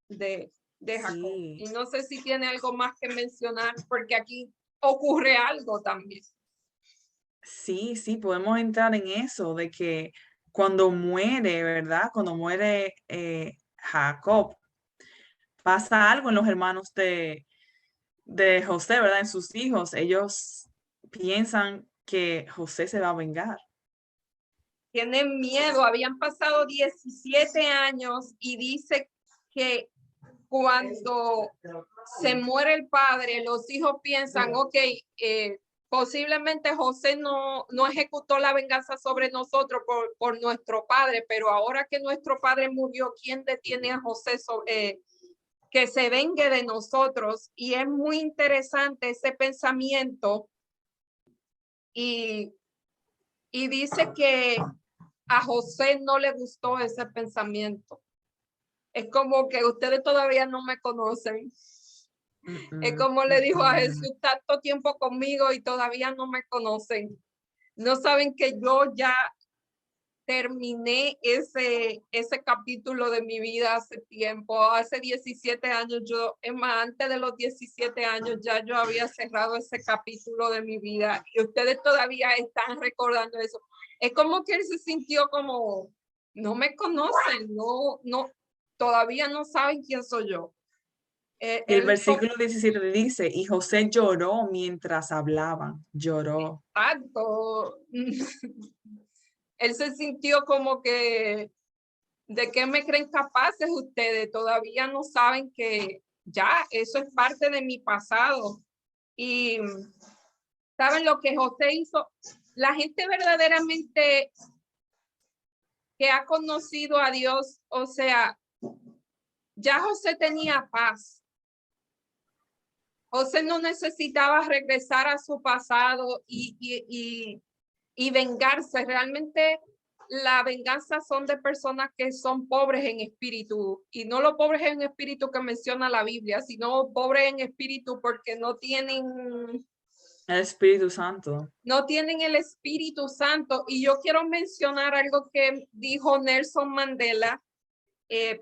de Jacob. Sí. Y no sé si tiene algo más que mencionar, porque aquí ocurre algo también. Sí, podemos entrar en eso, de que cuando muere, ¿verdad? Cuando muere Jacob, pasa algo en los hermanos de José, ¿verdad? En sus hijos. Ellos piensan que José se va a vengar. Tienen miedo, habían pasado 17 años y dice que cuando se muere el padre, los hijos piensan, ok, posiblemente José no ejecutó la venganza sobre nosotros por nuestro padre, pero ahora que nuestro padre murió, ¿quién detiene a José que se vengue de nosotros? Y es muy interesante ese pensamiento y dice que a José no le gustó ese pensamiento. Es como que ustedes todavía no me conocen. Es como le dijo a Jesús, tanto tiempo conmigo y todavía no me conocen. No saben que yo ya terminé ese capítulo de mi vida hace tiempo, hace 17 años. Es más, antes de los 17 años ya yo había cerrado ese capítulo de mi vida y ustedes todavía están recordando eso. Es como que él se sintió como, no me conocen, todavía no saben quién soy yo. El versículo 17 dice, y José lloró mientras hablaban, lloró. Exacto. Él se sintió como que, ¿de qué me creen capaces ustedes? Todavía no saben que ya eso es parte de mi pasado. Y ¿saben lo que José hizo? La gente verdaderamente que ha conocido a Dios, o sea, ya José tenía paz. José no necesitaba regresar a su pasado y vengarse. Realmente la venganza son de personas que son pobres en espíritu, y no los pobres en espíritu que menciona la Biblia, sino pobres en espíritu porque no tienen El Espíritu Santo. el Espíritu Santo. Y yo quiero mencionar algo que dijo Nelson Mandela.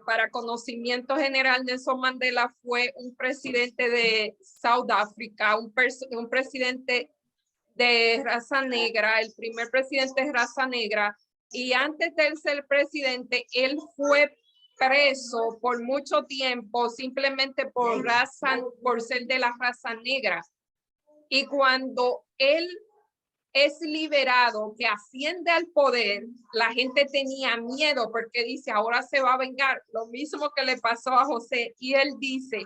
Para conocimiento general, Nelson Mandela fue un presidente de Sudáfrica, un presidente de raza negra, el primer presidente de raza negra, y antes de ser presidente, él fue preso por mucho tiempo simplemente por ser de la raza negra. Y cuando él es liberado, que asciende al poder, la gente tenía miedo porque dice, ahora se va a vengar, lo mismo que le pasó a José. Y él dice,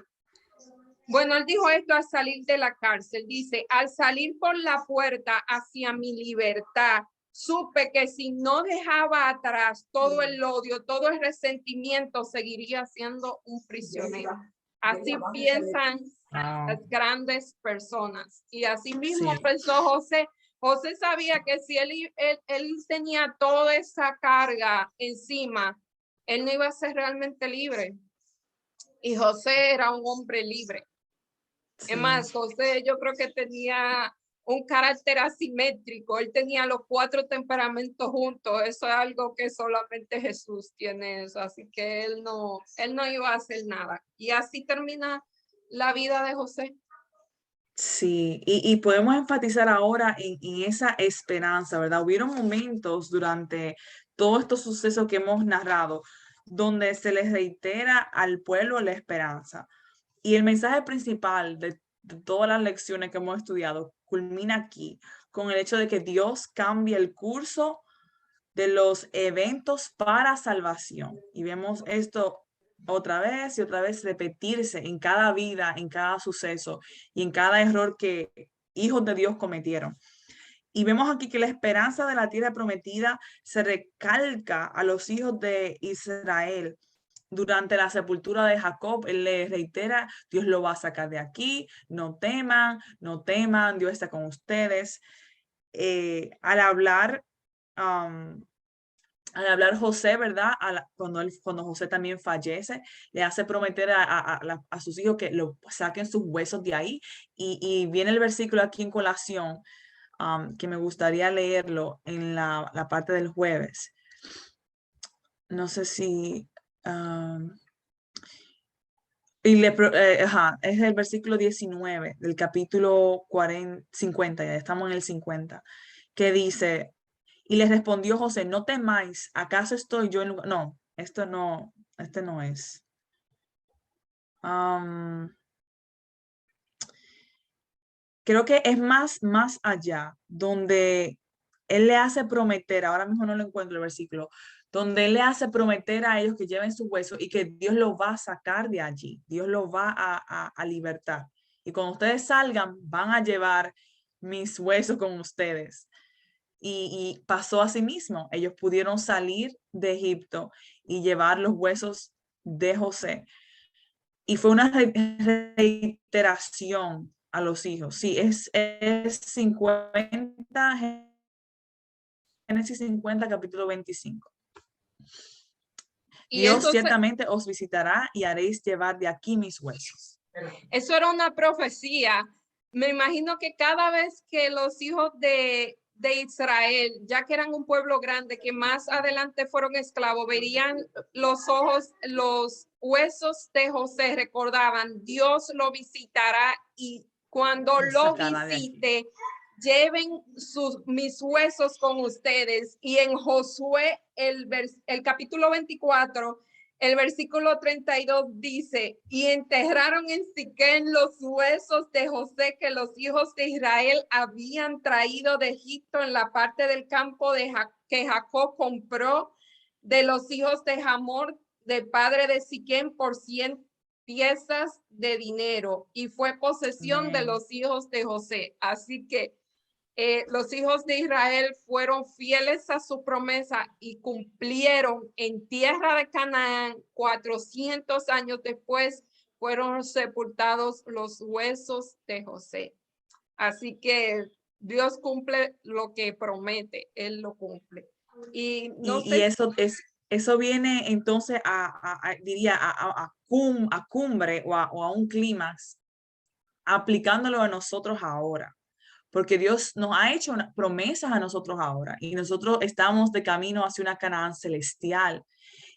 bueno, él dijo esto al salir de la cárcel, dice, al salir por la puerta hacia mi libertad, supe que si no dejaba atrás todo el odio, todo el resentimiento, seguiría siendo un prisionero. Así piensan las grandes personas. Y así mismo pensó José. José sabía que si él tenía toda esa carga encima, él no iba a ser realmente libre. Y José era un hombre libre. Es más, José yo creo que tenía un carácter asimétrico. Él tenía los 4 temperamentos juntos. Eso es algo que solamente Jesús tiene eso. Así que él no iba a hacer nada. Y así termina la vida de José. Sí, y podemos enfatizar ahora en esa esperanza, ¿verdad? Hubieron momentos durante todos estos sucesos que hemos narrado donde se les reitera al pueblo la esperanza. Y el mensaje principal de todas las lecciones que hemos estudiado culmina aquí, con el hecho de que Dios cambia el curso de los eventos para salvación. Y vemos esto otra vez y otra vez repetirse en cada vida, en cada suceso y en cada error que hijos de Dios cometieron. Y vemos aquí que la esperanza de la tierra prometida se recalca a los hijos de Israel. Durante la sepultura de Jacob, él le reitera, Dios lo va a sacar de aquí, no teman, no teman, Dios está con ustedes. Al hablar José, ¿verdad? Cuando José también fallece, le hace prometer a sus hijos que lo saquen sus huesos de ahí. Y viene el versículo aquí en colación, que me gustaría leerlo en la parte del jueves. No sé si... es el versículo 19 del capítulo 50, ya estamos en el 50, que dice, y les respondió José, no temáis, ¿acaso estoy yo en lugar? No, este no es. Creo que es más allá, donde él le hace prometer, ahora mismo no lo encuentro el versículo, donde él le hace prometer a ellos que lleven su hueso y que Dios los va a sacar de allí, Dios los va a libertar. Y cuando ustedes salgan, van a llevar mis huesos con ustedes. Y pasó así mismo, ellos pudieron salir de Egipto y llevar los huesos de José. Y fue una reiteración a los hijos. Sí, es 50, Génesis 50, capítulo 25. Y Dios ciertamente os visitará y haréis llevar de aquí mis huesos. Eso era una profecía. Me imagino que cada vez que los hijos de Israel, ya que eran un pueblo grande, que más adelante fueron esclavos, verían los huesos de José, recordaban, Dios lo visitará y cuando lo visite, lleven mis huesos con ustedes. Y en Josué, el capítulo 24, el versículo 32 dice, y enterraron en Siquén los huesos de José que los hijos de Israel habían traído de Egipto en la parte del campo que Jacob compró de los hijos de Hamor, de padre de Siquén, por 100 piezas de dinero, y fue posesión de los hijos de José. Así que los hijos de Israel fueron fieles a su promesa y cumplieron en tierra de Canaán. 400 años después fueron sepultados los huesos de José. Así que Dios cumple lo que promete, Él lo cumple. Y no Y sé, eso viene entonces diría, a cumbre o a un clímax, aplicándolo a nosotros ahora. Porque Dios nos ha hecho promesas a nosotros ahora y nosotros estamos de camino hacia una Canaán celestial.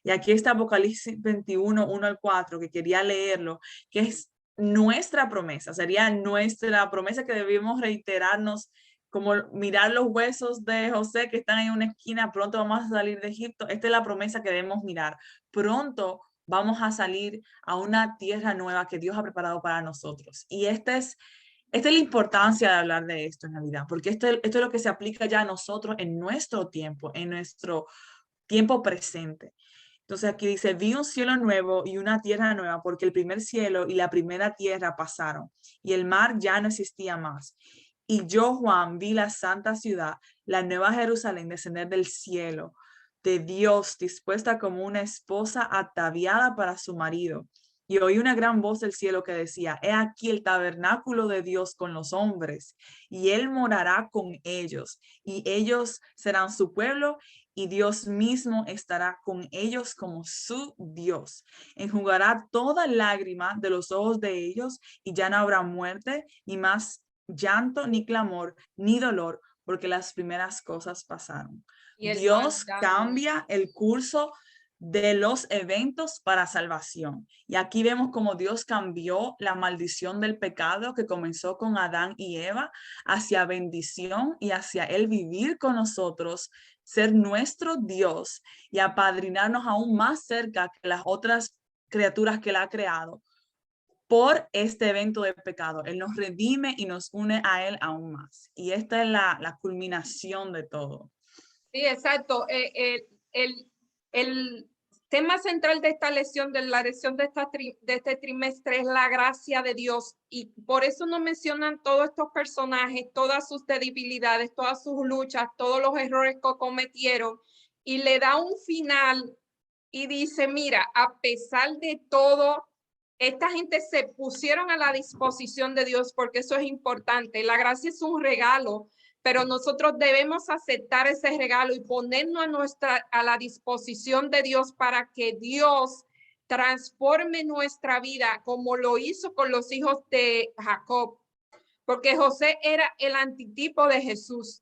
Y aquí está Apocalipsis 21, 1 al 4, que quería leerlo, que es nuestra promesa, sería nuestra promesa que debemos reiterarnos, como mirar los huesos de José que están en una esquina, pronto vamos a salir de Egipto. Esta es la promesa que debemos mirar. Pronto vamos a salir a una tierra nueva que Dios ha preparado para nosotros. Y esta es la importancia de hablar de esto en realidad, porque esto es lo que se aplica ya a nosotros en nuestro tiempo presente. Entonces aquí dice, vi un cielo nuevo y una tierra nueva, porque el primer cielo y la primera tierra pasaron, y el mar ya no existía más. Y yo, Juan, vi la santa ciudad, la nueva Jerusalén, descender del cielo, de Dios, dispuesta como una esposa ataviada para su marido. Y oí una gran voz del cielo que decía, he aquí el tabernáculo de Dios con los hombres, y él morará con ellos, y ellos serán su pueblo, y Dios mismo estará con ellos como su Dios. Enjugará toda lágrima de los ojos de ellos, y ya no habrá muerte, ni más llanto, ni clamor, ni dolor, porque las primeras cosas pasaron. y el mal Dios ya no es. cambia el curso de los eventos para salvación. Y aquí vemos cómo Dios cambió la maldición del pecado que comenzó con Adán y Eva hacia bendición y hacia el vivir con nosotros, ser nuestro Dios y apadrinarnos aún más cerca que las otras criaturas que Él ha creado por este evento de pecado. Él nos redime y nos une a Él aún más. Y esta es la culminación de todo. Sí, exacto. El tema central de esta lección, de la lección de este trimestre, es la gracia de Dios. Y por eso nos mencionan todos estos personajes, todas sus debilidades, todas sus luchas, todos los errores que cometieron. Y le da un final y dice, mira, a pesar de todo, esta gente se pusieron a la disposición de Dios, porque eso es importante. La gracia es un regalo, pero nosotros debemos aceptar ese regalo y ponernos a la disposición de Dios para que Dios transforme nuestra vida como lo hizo con los hijos de Jacob, porque José era el antitipo de Jesús.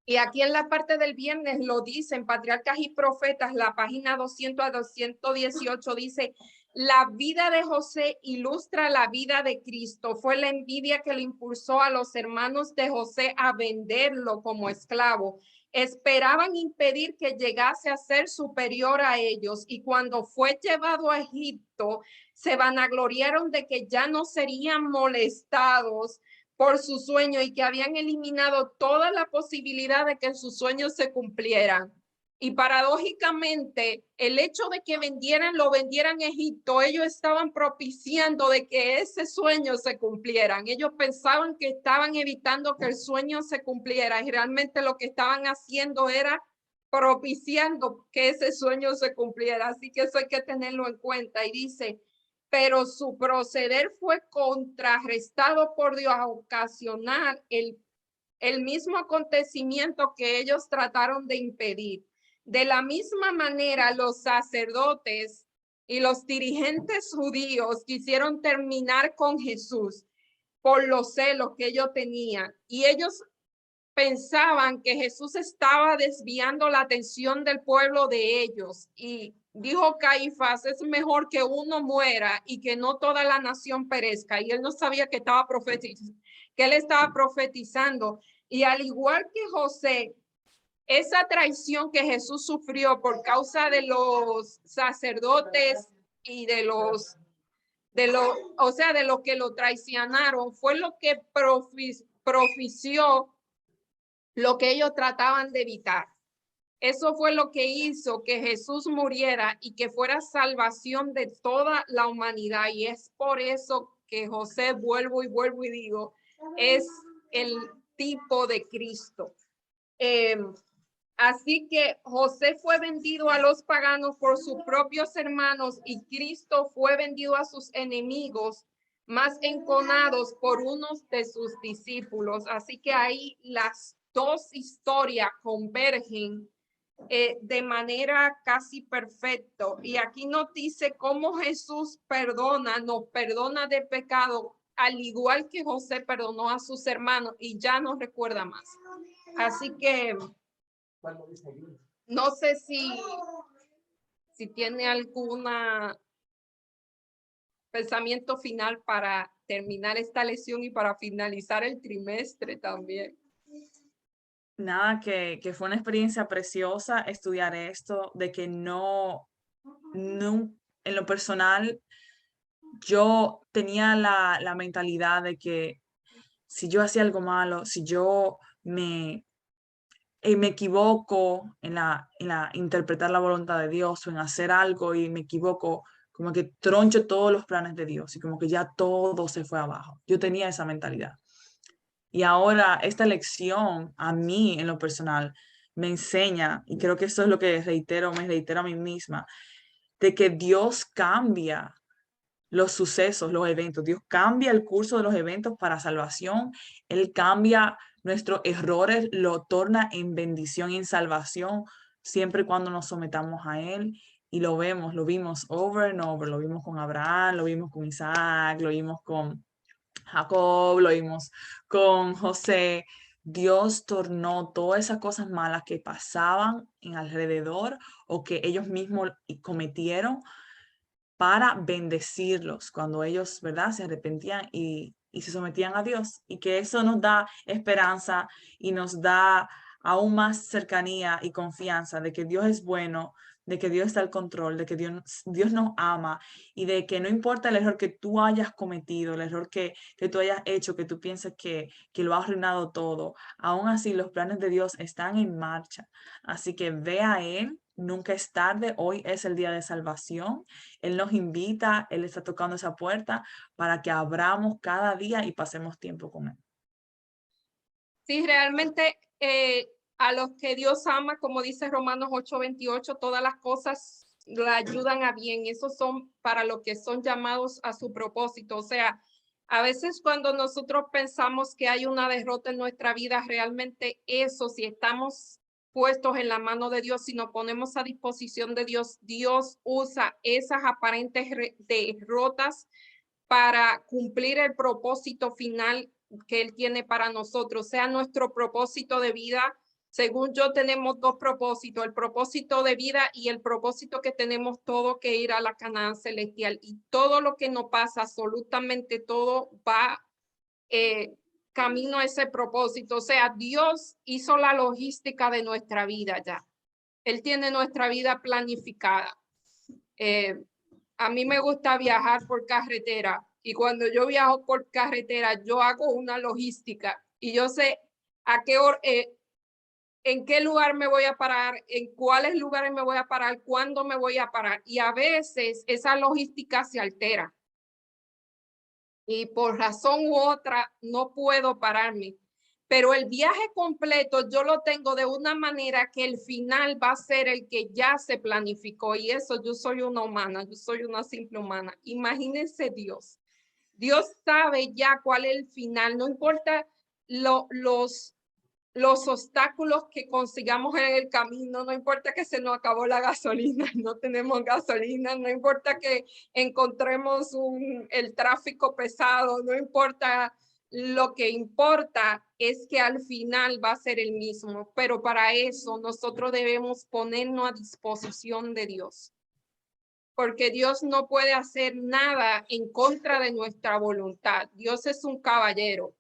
Y aquí en la parte del viernes lo dicen Patriarcas y Profetas, la página 200 a 218 dice, la vida de José ilustra la vida de Cristo. Fue la envidia que le impulsó a los hermanos de José a venderlo como esclavo. Esperaban impedir que llegase a ser superior a ellos, y cuando fue llevado a Egipto, se vanagloriaron de que ya no serían molestados por su sueño y que habían eliminado toda la posibilidad de que sus sueños se cumplieran. Y paradójicamente, el hecho de que lo vendieran a Egipto, ellos estaban propiciando de que ese sueño se cumplieran. Ellos pensaban que estaban evitando que el sueño se cumpliera, y realmente lo que estaban haciendo era propiciando que ese sueño se cumpliera. Así que eso hay que tenerlo en cuenta. Y dice, pero su proceder fue contrarrestado por Dios a ocasionar el mismo acontecimiento que ellos trataron de impedir. De la misma manera, los sacerdotes y los dirigentes judíos quisieron terminar con Jesús por los celos que ellos tenían, y ellos pensaban que Jesús estaba desviando la atención del pueblo de ellos. Y dijo Caifás, es mejor que uno muera y que no toda la nación perezca. Y él no sabía que que él estaba profetizando. Y al igual que José, esa traición que Jesús sufrió por causa de los sacerdotes y o sea, de lo que lo traicionaron, fue lo que propició lo que ellos trataban de evitar. Eso fue lo que hizo que Jesús muriera y que fuera salvación de toda la humanidad. Y es por eso que José, vuelvo y digo, es el tipo de Cristo. Así que José fue vendido a los paganos por sus propios hermanos, y Cristo fue vendido a sus enemigos más enconados por unos de sus discípulos. Así que ahí las dos historias convergen de manera casi perfecta. Y aquí nos dice cómo Jesús nos perdona de pecado, al igual que José perdonó a sus hermanos y ya no recuerda más. Así que no sé si tiene alguna pensamiento final para terminar esta lección y para finalizar el trimestre también. Nada, que fue una experiencia preciosa estudiar esto, de que no, en lo personal, yo tenía la mentalidad de que si yo hacía algo malo, si yo me equivoco en interpretar la voluntad de Dios o en hacer algo y me equivoco, como que troncho todos los planes de Dios y como que ya todo se fue abajo. Yo tenía esa mentalidad. Y ahora esta lección a mí en lo personal me enseña, y creo que eso es lo que me reitero a mí misma, de que Dios cambia los sucesos, los eventos. Dios cambia el curso de los eventos para salvación. Él cambia nuestros errores, lo torna en bendición y en salvación, siempre y cuando nos sometamos a Él. Y lo vimos over and over. Lo vimos con Abraham, lo vimos con Isaac, lo vimos con Jacob, lo vimos con José. Dios tornó todas esas cosas malas que pasaban en alrededor o que ellos mismos cometieron para bendecirlos cuando ellos, ¿verdad?, se arrepentían y se sometían a Dios. Y que eso nos da esperanza y nos da aún más cercanía y confianza de que Dios es bueno, de que Dios está al control, de que Dios nos ama y de que no importa el error que tú hayas cometido, el error que tú hayas hecho, que tú pienses que lo ha arruinado todo, aún así los planes de Dios están en marcha. Así que ve a Él, nunca es tarde, hoy es el día de salvación. Él nos invita, Él está tocando esa puerta para que abramos cada día y pasemos tiempo con Él. Sí, realmente a los que Dios ama, como dice Romanos 8:28, todas las cosas la ayudan a bien. Esos son para los que son llamados a su propósito. O sea, a veces cuando nosotros pensamos que hay una derrota en nuestra vida, realmente eso, si estamos puestos en la mano de Dios, si nos ponemos a disposición de Dios, Dios usa esas aparentes derrotas para cumplir el propósito final que Él tiene para nosotros, sea nuestro propósito de vida. Según yo, tenemos dos propósitos, el propósito de vida y el propósito que tenemos todo que ir a la Canaán celestial. Y todo lo que nos pasa, absolutamente todo va camino a ese propósito. O sea, Dios hizo la logística de nuestra vida ya. Él tiene nuestra vida planificada. A mí me gusta viajar por carretera y cuando yo viajo por carretera, yo hago una logística y yo sé a qué hora, en qué lugar me voy a parar, en cuáles lugares me voy a parar, cuándo me voy a parar. Y a veces esa logística se altera y por razón u otra no puedo pararme. Pero el viaje completo yo lo tengo de una manera que el final va a ser el que ya se planificó. Y eso, yo soy una humana, yo soy una simple humana. Imagínense Dios. Dios sabe ya cuál es el final, no importa los obstáculos que consigamos en el camino, no importa que se nos acabó la gasolina, no tenemos gasolina, no importa que encontremos el tráfico pesado, no importa, lo que importa es que al final va a ser el mismo, pero para eso nosotros debemos ponernos a disposición de Dios, porque Dios no puede hacer nada en contra de nuestra voluntad. Dios es un caballero.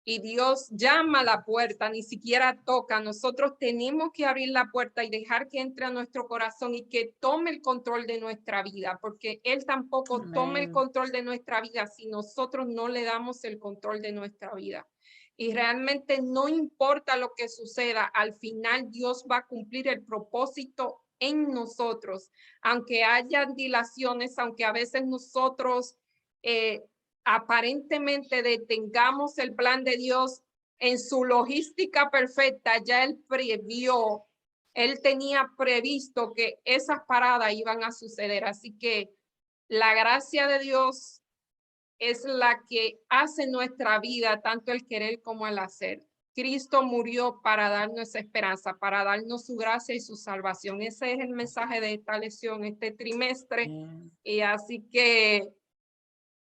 Y Dios llama a la puerta, ni siquiera toca. Nosotros tenemos que abrir la puerta y dejar que entre a nuestro corazón y que tome el control de nuestra vida, porque Él tampoco toma el control de nuestra vida si nosotros no le damos el control de nuestra vida. Y realmente no importa lo que suceda, al final Dios va a cumplir el propósito en nosotros, aunque haya dilaciones, aunque a veces nosotros aparentemente detengamos el plan de Dios en su logística perfecta, ya Él previó, Él tenía previsto que esas paradas iban a suceder. Así que la gracia de Dios es la que hace nuestra vida, tanto el querer como el hacer. Cristo murió para darnos esa esperanza, para darnos su gracia y su salvación. Ese es el mensaje de esta lección, este trimestre. Y así que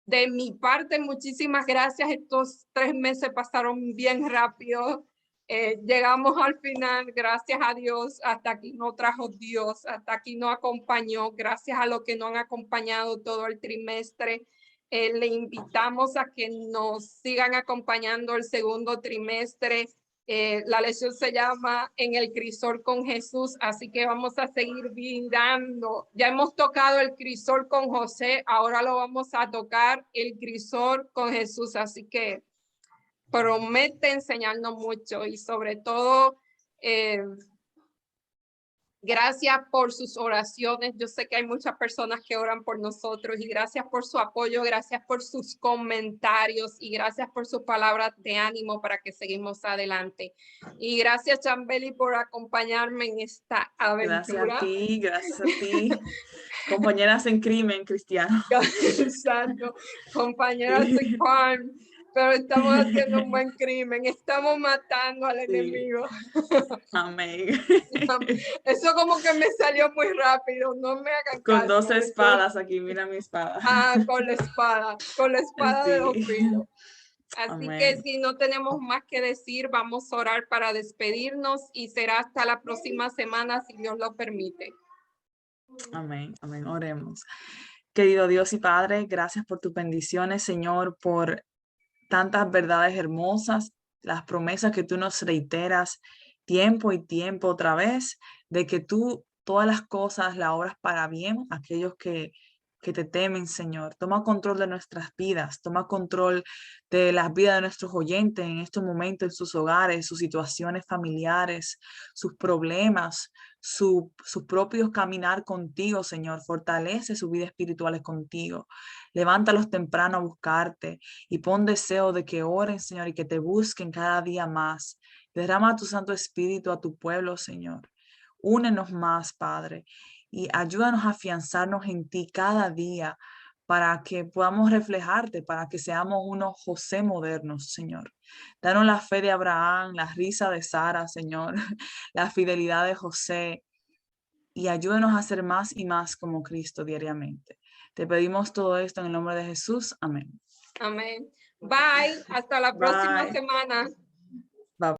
de mi parte, muchísimas gracias. Estos 3 meses pasaron bien rápido. Llegamos al final, gracias a Dios. Hasta aquí nos trajo Dios, hasta aquí nos acompañó. Gracias a los que nos han acompañado todo el trimestre. Le invitamos a que nos sigan acompañando el segundo trimestre. La lección se llama En el crisol con Jesús, así que vamos a seguir mirando. Ya hemos tocado el crisol con José, ahora lo vamos a tocar el crisol con Jesús, así que promete enseñarnos mucho y sobre todo gracias por sus oraciones. Yo sé que hay muchas personas que oran por nosotros y gracias por su apoyo, gracias por sus comentarios y gracias por sus palabras de ánimo para que seguimos adelante. Y gracias, Chambeli, por acompañarme en esta aventura. Gracias a ti. Compañeras en crimen, Cristiano. Exacto, compañeras en crime. Pero estamos haciendo un buen crimen, estamos matando al enemigo. Amén. Eso como que me salió muy rápido, no me hagan Con caso. 2 espadas aquí, mira mi espada. Con la espada de los filos. Así Amén. que si no tenemos más que decir, vamos a orar para despedirnos y será hasta la próxima semana si Dios lo permite. Amén, amén, oremos. Querido Dios y Padre, gracias por tus bendiciones, Señor, por tantas verdades hermosas, las promesas que tú nos reiteras tiempo y tiempo otra vez, de que tú todas las cosas las obras para bien, aquellos que te temen, Señor. Toma control de nuestras vidas, toma control de las vidas de nuestros oyentes en estos momentos, en sus hogares, sus situaciones familiares, sus problemas, su propio caminar contigo, Señor. Fortalece su vida espiritual contigo. Levántalos temprano a buscarte y pon deseo de que oren, Señor, y que te busquen cada día más. Derrama tu Santo Espíritu a tu pueblo, Señor. Únenos más, Padre, y ayúdanos a afianzarnos en ti cada día para que podamos reflejarte, para que seamos unos José modernos, Señor. Danos la fe de Abraham, la risa de Sara, Señor, la fidelidad de José, y ayúdanos a ser más y más como Cristo diariamente. Te pedimos todo esto en el nombre de Jesús. Amén. Amén. Bye. Hasta la próxima semana.